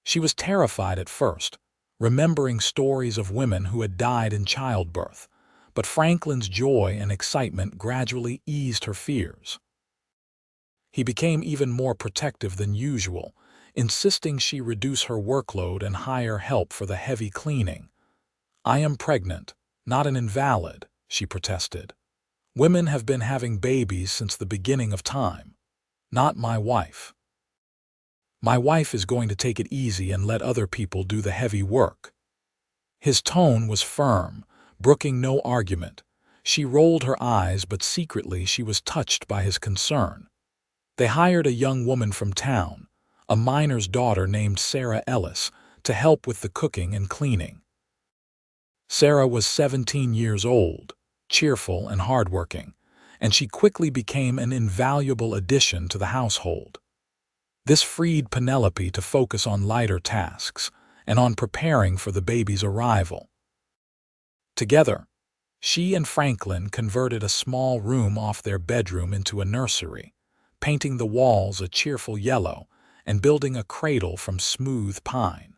A: She was terrified at first, remembering stories of women who had died in childbirth, but Franklin's joy and excitement gradually eased her fears. He became even more protective than usual, insisting she reduce her workload and hire help for the heavy cleaning. "I am pregnant, not an invalid," she protested. "Women have been having babies since the beginning of time. Not my wife. My wife is going to take it easy and let other people do the heavy work." His tone was firm, brooking no argument. She rolled her eyes, but secretly she was touched by his concern. They hired a young woman from town, a miner's daughter named Sarah Ellis, to help with the cooking and cleaning. Sarah was 17 years old, cheerful and hardworking, and she quickly became an invaluable addition to the household. This freed Penelope to focus on lighter tasks and on preparing for the baby's arrival. Together, she and Franklin converted a small room off their bedroom into a nursery, painting the walls a cheerful yellow and building a cradle from smooth pine.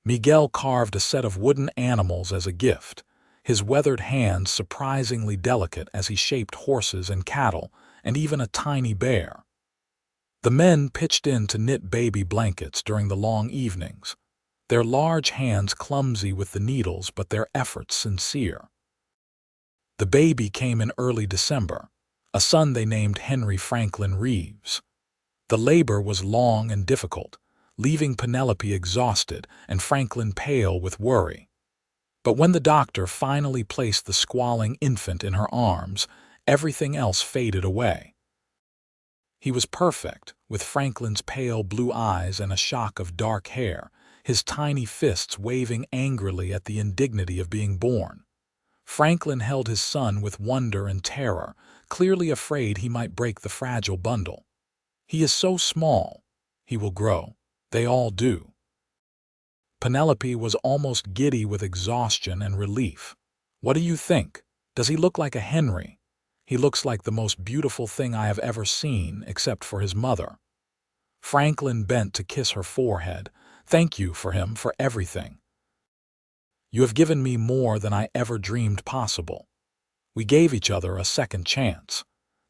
A: Miguel carved a set of wooden animals as a gift, his weathered hands surprisingly delicate as he shaped horses and cattle and even a tiny bear. The men pitched in to knit baby blankets during the long evenings, their large hands clumsy with the needles but their efforts sincere. The baby came in early December, a son they named Henry Franklin Reeves. The labor was long and difficult, leaving Penelope exhausted and Franklin pale with worry. But when the doctor finally placed the squalling infant in her arms, everything else faded away. He was perfect, with Franklin's pale blue eyes and a shock of dark hair, his tiny fists waving angrily at the indignity of being born. Franklin held his son with wonder and terror, clearly afraid he might break the fragile bundle. "He is so small. He will grow. They all do." Penelope was almost giddy with exhaustion and relief. "What do you think? Does he look like a Henry?" "He looks like the most beautiful thing I have ever seen, except for his mother." Franklin bent to kiss her forehead. "Thank you for him, for everything. You have given me more than I ever dreamed possible. We gave each other a second chance.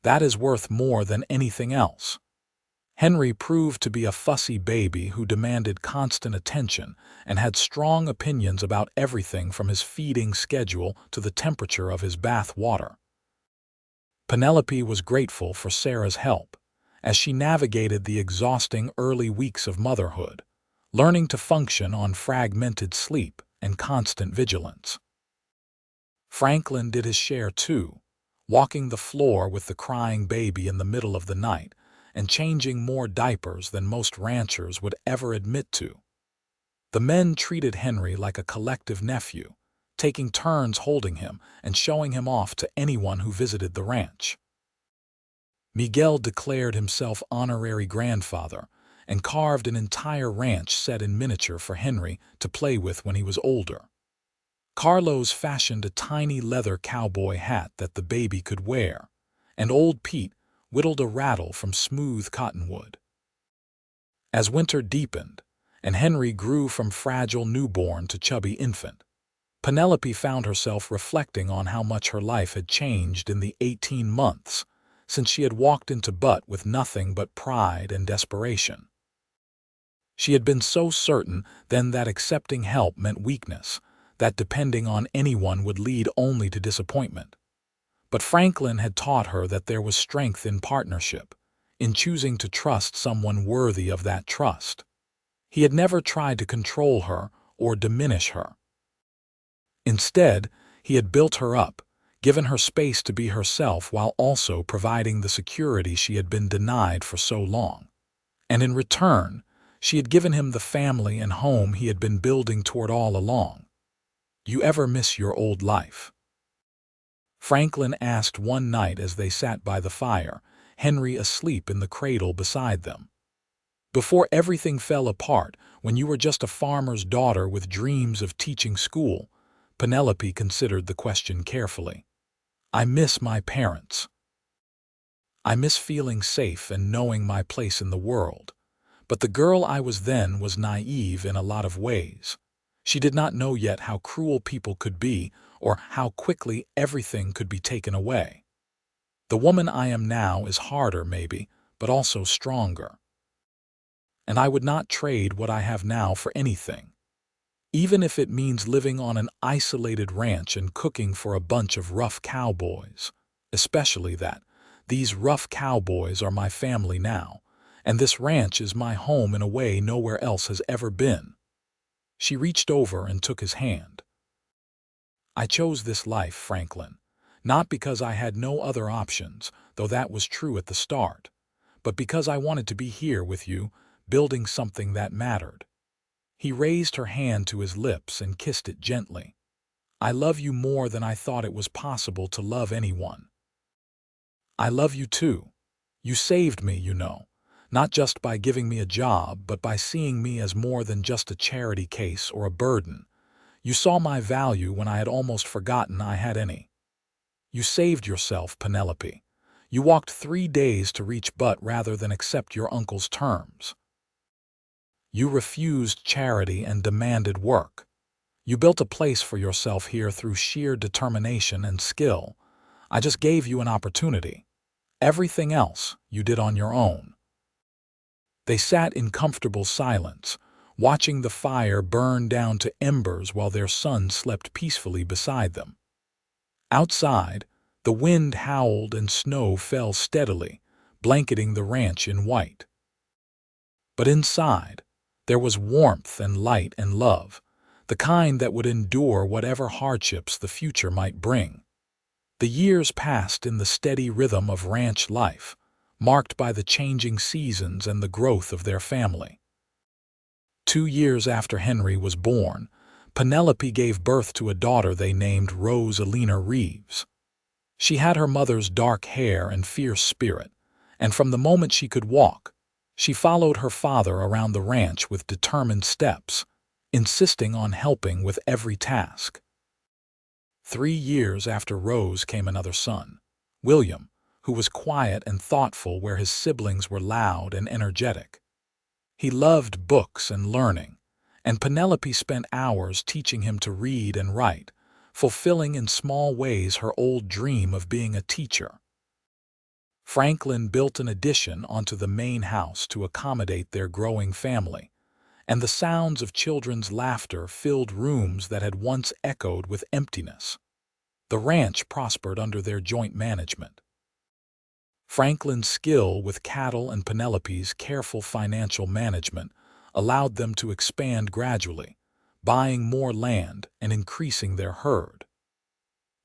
A: That is worth more than anything else." Henry proved to be a fussy baby who demanded constant attention and had strong opinions about everything from his feeding schedule to the temperature of his bath water. Penelope was grateful for Sarah's help as she navigated the exhausting early weeks of motherhood, learning to function on fragmented sleep and constant vigilance. Franklin did his share too, walking the floor with the crying baby in the middle of the night and changing more diapers than most ranchers would ever admit to. The men treated Henry like a collective nephew, taking turns holding him and showing him off to anyone who visited the ranch. Miguel declared himself honorary grandfather and carved an entire ranch set in miniature for Henry to play with when he was older. Carlos fashioned a tiny leather cowboy hat that the baby could wear, and old Pete whittled a rattle from smooth cottonwood. As winter deepened, and Henry grew from fragile newborn to chubby infant, Penelope found herself reflecting on how much her life had changed in the 18 months since she had walked into Butte with nothing but pride and desperation. She had been so certain then that accepting help meant weakness, that depending on anyone would lead only to disappointment. But Franklin had taught her that there was strength in partnership, in choosing to trust someone worthy of that trust. He had never tried to control her or diminish her. Instead, he had built her up, given her space to be herself while also providing the security she had been denied for so long. And in return, she had given him the family and home he had been building toward all along. "You ever miss your old life?" Franklin asked one night as they sat by the fire, Henry asleep in the cradle beside them. "Before everything fell apart, when you were just a farmer's daughter with dreams of teaching school," Penelope considered the question carefully. "I miss my parents. I miss feeling safe and knowing my place in the world. But the girl I was then was naive in a lot of ways. She did not know yet how cruel people could be or how quickly everything could be taken away. The woman I am now is harder, maybe, but also stronger. And I would not trade what I have now for anything, even if it means living on an isolated ranch and cooking for a bunch of rough cowboys. Especially that these rough cowboys are my family now, and this ranch is my home in a way nowhere else has ever been." She reached over and took his hand. "I chose this life, Franklin, not because I had no other options, though that was true at the start, but because I wanted to be here with you, building something that mattered." He raised her hand to his lips and kissed it gently. "I love you more than I thought it was possible to love anyone." "I love you too. You saved me, you know, not just by giving me a job, but by seeing me as more than just a charity case or a burden. You saw my value when I had almost forgotten I had any. You saved yourself, Penelope. You walked 3 days to reach Butte rather than accept your uncle's terms. You refused charity and demanded work. You built a place for yourself here through sheer determination and skill. I just gave you an opportunity. Everything else you did on your own." They sat in comfortable silence, watching the fire burn down to embers while their son slept peacefully beside them. Outside, the wind howled and snow fell steadily, blanketing the ranch in white. But inside, there was warmth and light and love, the kind that would endure whatever hardships the future might bring. The years passed in the steady rhythm of ranch life, marked by the changing seasons and the growth of their family. 2 years after Henry was born, Penelope gave birth to a daughter they named Rosalina Reeves. She had her mother's dark hair and fierce spirit, and from the moment she could walk, she followed her father around the ranch with determined steps, insisting on helping with every task. 3 years after Rose came another son, William, who was quiet and thoughtful where his siblings were loud and energetic. He loved books and learning, and Penelope spent hours teaching him to read and write, fulfilling in small ways her old dream of being a teacher. Franklin built an addition onto the main house to accommodate their growing family, and the sounds of children's laughter filled rooms that had once echoed with emptiness. The ranch prospered under their joint management. Franklin's skill with cattle and Penelope's careful financial management allowed them to expand gradually, buying more land and increasing their herd.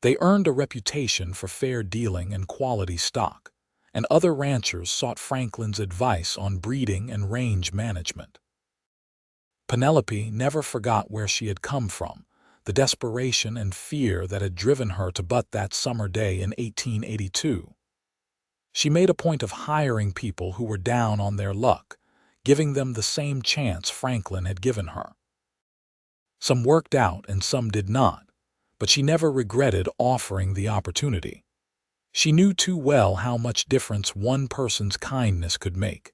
A: They earned a reputation for fair dealing and quality stock, and other ranchers sought Franklin's advice on breeding and range management. Penelope never forgot where she had come from, the desperation and fear that had driven her to Butte that summer day in 1882. She made a point of hiring people who were down on their luck, giving them the same chance Franklin had given her. Some worked out and some did not, but she never regretted offering the opportunity. She knew too well how much difference one person's kindness could make.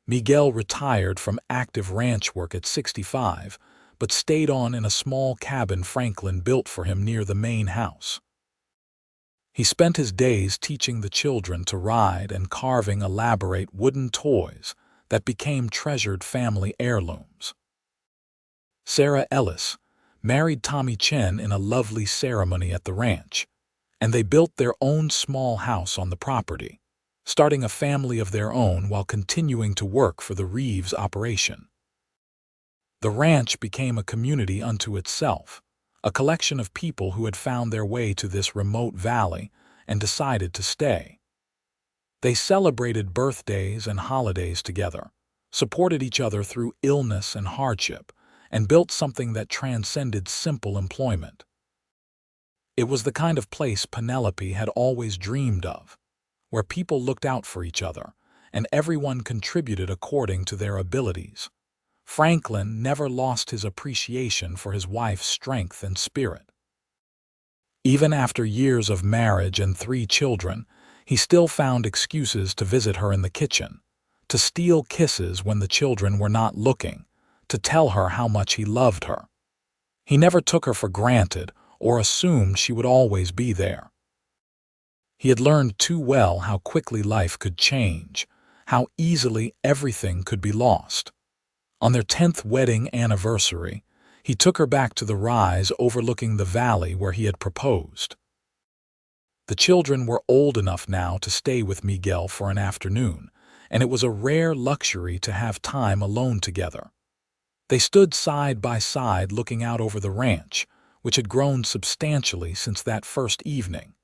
A: Miguel retired from active ranch work at 65, but stayed on in a small cabin Franklin built for him near the main house. He spent his days teaching the children to ride and carving elaborate wooden toys that became treasured family heirlooms. Sarah Ellis married Tommy Chen in a lovely ceremony at the ranch, and they built their own small house on the property, starting a family of their own while continuing to work for the Reeves operation. The ranch became a community unto itself, a collection of people who had found their way to this remote valley and decided to stay. They celebrated birthdays and holidays together, supported each other through illness and hardship, and built something that transcended simple employment. It was the kind of place Penelope had always dreamed of, where people looked out for each other, and everyone contributed according to their abilities. Franklin never lost his appreciation for his wife's strength and spirit. Even after years of marriage and 3 children, he still found excuses to visit her in the kitchen, to steal kisses when the children were not looking, to tell her how much he loved her. He never took her for granted or assumed she would always be there. He had learned too well how quickly life could change, how easily everything could be lost. On their 10th wedding anniversary, he took her back to the rise overlooking the valley where he had proposed. The children were old enough now to stay with Miguel for an afternoon, and it was a rare luxury to have time alone together. They stood side by side looking out over the ranch, which had grown substantially since that first evening.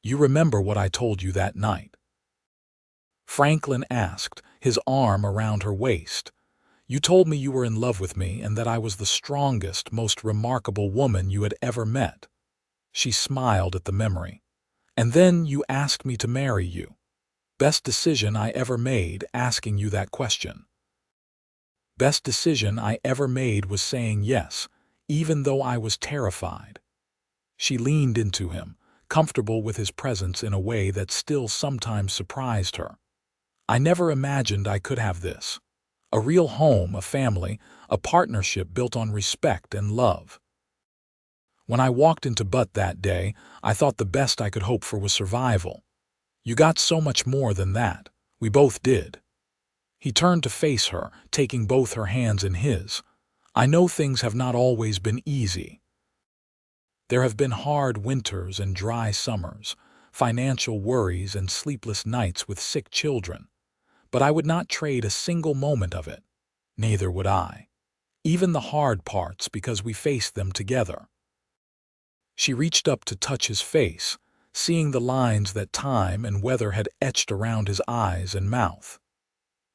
A: "You remember what I told you that night?" Franklin asked, his arm around her waist. "You told me you were in love with me and that I was the strongest, most remarkable woman you had ever met." She smiled at the memory. "And then you asked me to marry you. Best decision I ever made asking you that question." "Best decision I ever made was saying yes, even though I was terrified." She leaned into him, comfortable with his presence in a way that still sometimes surprised her. "I never imagined I could have this. A real home, a family, a partnership built on respect and love. When I walked into Butte that day, I thought the best I could hope for was survival. You got so much more than that. We both did." He turned to face her, taking both her hands in his. "I know things have not always been easy. There have been hard winters and dry summers, financial worries and sleepless nights with sick children. But I would not trade a single moment of it. Neither would I. Even the hard parts, because we faced them together." She reached up to touch his face, seeing the lines that time and weather had etched around his eyes and mouth.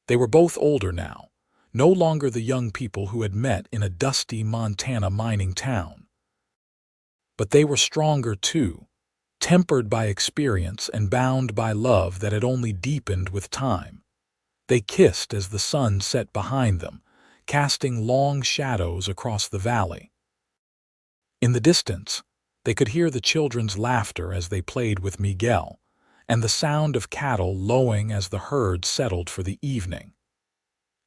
A: They were both older now, no longer the young people who had met in a dusty Montana mining town. But they were stronger too, tempered by experience and bound by love that had only deepened with time. They kissed as the sun set behind them, casting long shadows across the valley. In the distance, they could hear the children's laughter as they played with Miguel, and the sound of cattle lowing as the herd settled for the evening.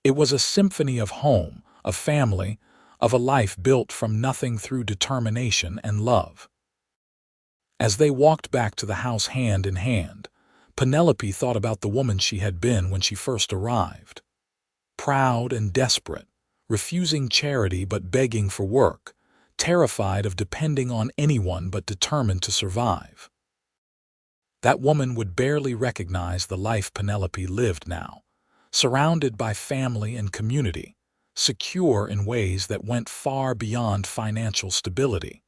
A: It was a symphony of home, of family, of a life built from nothing through determination and love. As they walked back to the house hand in hand, Penelope thought about the woman she had been when she first arrived. Proud and desperate, refusing charity but begging for work, terrified of depending on anyone but determined to survive. That woman would barely recognize the life Penelope lived now, surrounded by family and community, secure in ways that went far beyond financial stability.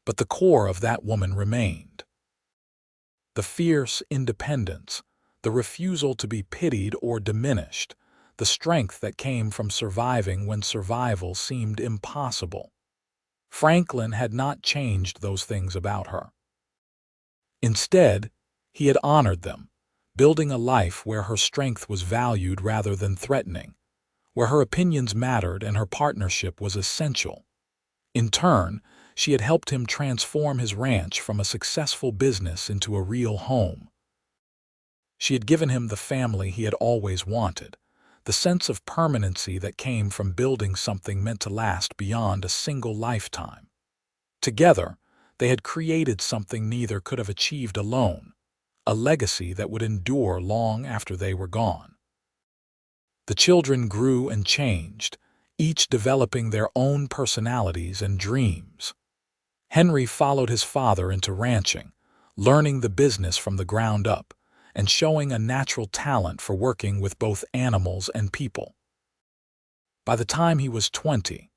A: But the core of that woman remained. The fierce independence, the refusal to be pitied or diminished, the strength that came from surviving when survival seemed impossible. Franklin had not changed those things about her. Instead, he had honored them, building a life where her strength was valued rather than threatening, where her opinions mattered and her partnership was essential. In turn, she had helped him transform his ranch from a successful business into a real home. She had given him the family he had always wanted, the sense of permanency that came from building something meant to last beyond a single lifetime. Together, they had created something neither could have achieved alone, a legacy that would endure long after they were gone. The children grew and changed, each developing their own personalities and dreams. Henry followed his father into ranching, learning the business from the ground up, and showing a natural talent for working with both animals and people. By the time he was 20,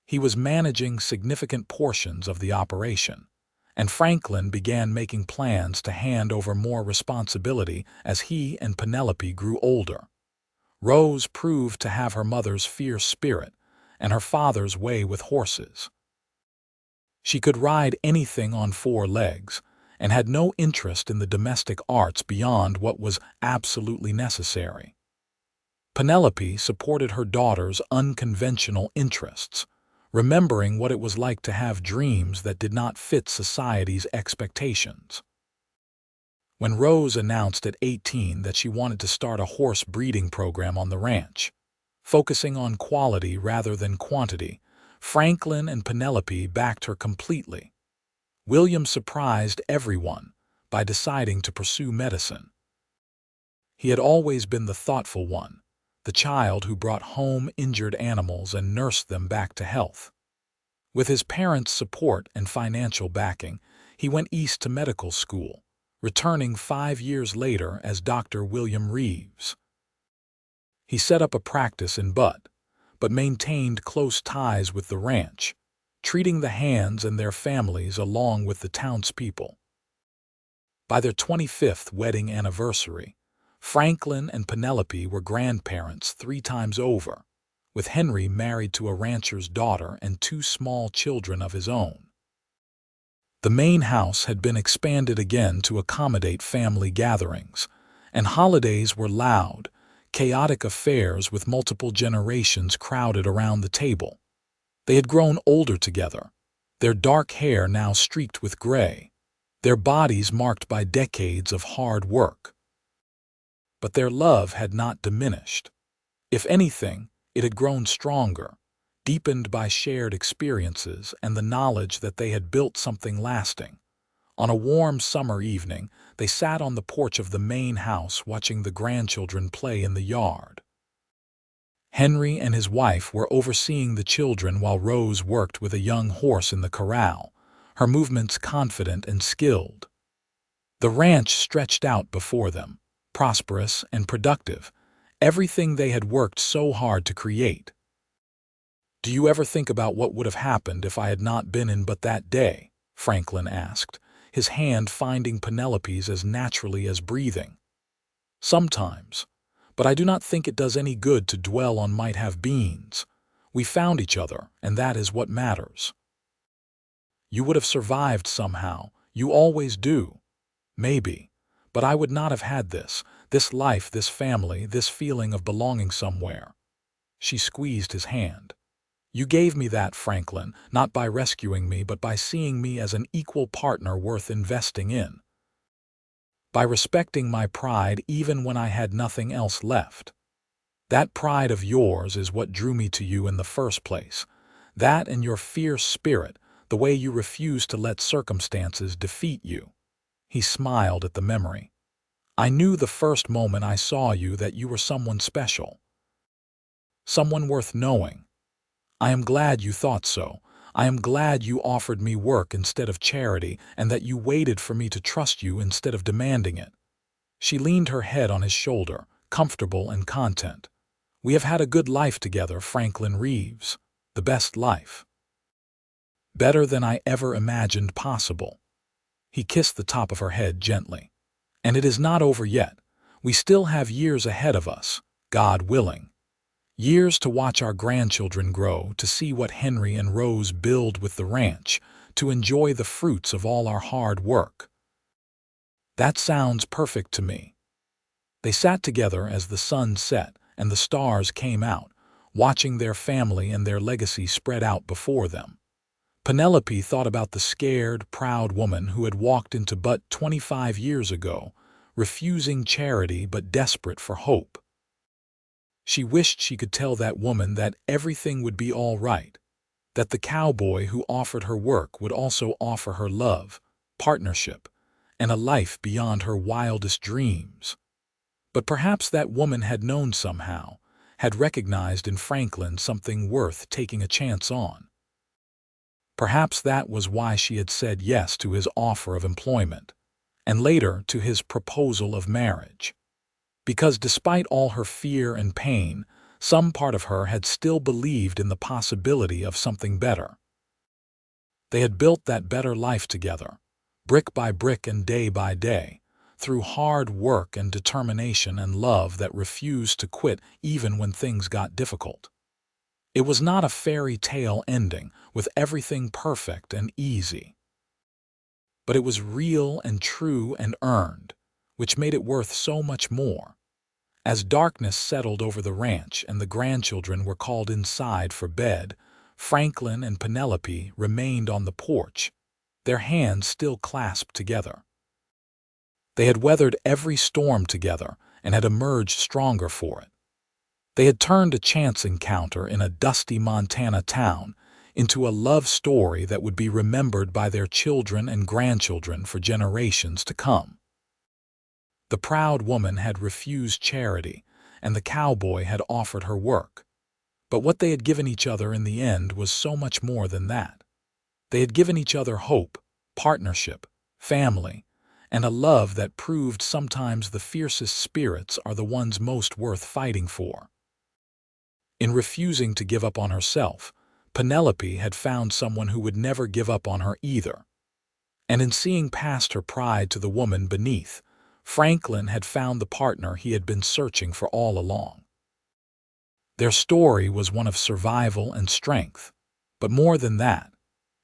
A: He was managing significant portions of the operation, and Franklin began making plans to hand over more responsibility as he and Penelope grew older. Rose proved to have her mother's fierce spirit and her father's way with horses. She could ride anything on four legs and had no interest in the domestic arts beyond what was absolutely necessary. Penelope supported her daughter's unconventional interests, remembering what it was like to have dreams that did not fit society's expectations. When Rose announced at 18 that she wanted to start a horse breeding program on the ranch, focusing on quality rather than quantity, Franklin and Penelope backed her completely. William surprised everyone by deciding to pursue medicine. He had always been the thoughtful one, the child who brought home injured animals and nursed them back to health. With his parents' support and financial backing, he went east to medical school, returning 5 years later as Dr. William Reeves. He set up a practice in Butte, but maintained close ties with the ranch, treating the hands and their families along with the townspeople. By their 25th wedding anniversary, Franklin and Penelope were grandparents 3 times over, with Henry married to a rancher's daughter and 2 small children of his own. The main house had been expanded again to accommodate family gatherings, and holidays were loud, chaotic affairs with multiple generations crowded around the table. They had grown older together, their dark hair now streaked with gray, their bodies marked by decades of hard work. But their love had not diminished. If anything, it had grown stronger, deepened by shared experiences and the knowledge that they had built something lasting. On a warm summer evening, they sat on the porch of the main house watching the grandchildren play in the yard. Henry and his wife were overseeing the children while Rose worked with a young horse in the corral, her movements confident and skilled. The ranch stretched out before them, prosperous and productive, everything they had worked so hard to create. "Do you ever think about what would have happened if I had not been in but that day?" Franklin asked, his hand finding Penelope's as naturally as breathing. "Sometimes, but I do not think it does any good to dwell on might-have-beens. We found each other, and that is what matters." "You would have survived somehow. You always do. Maybe. But I would not have had this life, this family, this feeling of belonging somewhere." She squeezed his hand. "You gave me that, Franklin, not by rescuing me, but by seeing me as an equal partner worth investing in. By respecting my pride even when I had nothing else left. That pride of yours is what drew me to you in the first place. That and your fierce spirit, the way you refuse to let circumstances defeat you." He smiled at the memory. "I knew the first moment I saw you that you were someone special. Someone worth knowing. I am glad you thought so. I am glad you offered me work instead of charity, and that you waited for me to trust you instead of demanding it." She leaned her head on his shoulder, comfortable and content. "We have had a good life together, Franklin Reeves. The best life. Better than I ever imagined possible." He kissed the top of her head gently. "And it is not over yet. We still have years ahead of us, God willing. Years to watch our grandchildren grow, to see what Henry and Rose build with the ranch, to enjoy the fruits of all our hard work." "That sounds perfect to me." They sat together as the sun set and the stars came out, watching their family and their legacy spread out before them. Penelope thought about the scared, proud woman who had walked into Butte 25 years ago, refusing charity but desperate for hope. She wished she could tell that woman that everything would be all right, that the cowboy who offered her work would also offer her love, partnership, and a life beyond her wildest dreams. But perhaps that woman had known somehow, had recognized in Franklin something worth taking a chance on. Perhaps that was why she had said yes to his offer of employment, and later to his proposal of marriage. Because despite all her fear and pain, Some part of her had still believed in the possibility of something better. They had built that better life together, brick by brick and day by day, through hard work and determination and love that refused to quit even when things got difficult. It was not a fairy tale ending with everything perfect and easy, but it was real and true and earned, which made it worth so much more. As darkness settled over the ranch and the grandchildren were called inside for bed, Franklin and Penelope remained on the porch, their hands still clasped together. They had weathered every storm together and had emerged stronger for it. They had turned a chance encounter in a dusty Montana town into a love story that would be remembered by their children and grandchildren for generations to come. The proud woman had refused charity, and the cowboy had offered her work. But what they had given each other in the end was so much more than that. They had given each other hope, partnership, family, and a love that proved sometimes the fiercest spirits are the ones most worth fighting for. In refusing to give up on herself, Penelope had found someone who would never give up on her either. And in seeing past her pride to the woman beneath, Franklin had found the partner he had been searching for all along. Their story was one of survival and strength, but more than that,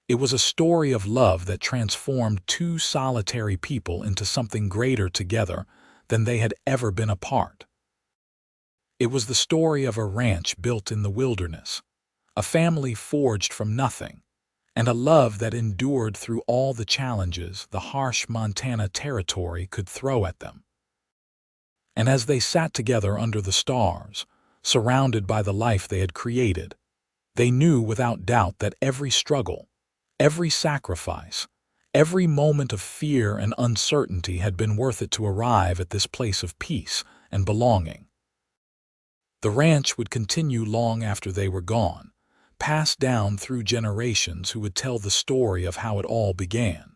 A: it was a story of love that transformed two solitary people into something greater together than they had ever been apart. It was the story of a ranch built in the wilderness, a family forged from nothing, and a love that endured through all the challenges the harsh Montana territory could throw at them. And as they sat together under the stars, surrounded by the life they had created, they knew without doubt that every struggle, every sacrifice, every moment of fear and uncertainty had been worth it to arrive at this place of peace and belonging. The ranch would continue long after they were gone, passed down through generations who would tell the story of how it all began.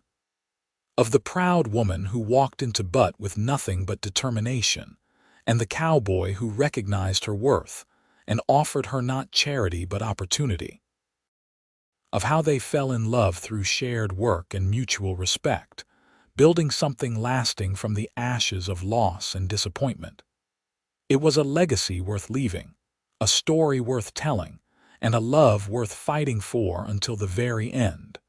A: Of the proud woman who walked into Butte with nothing but determination, and the cowboy who recognized her worth and offered her not charity but opportunity. Of how they fell in love through shared work and mutual respect, building something lasting from the ashes of loss and disappointment. It was a legacy worth leaving, a story worth telling, and a love worth fighting for until the very end.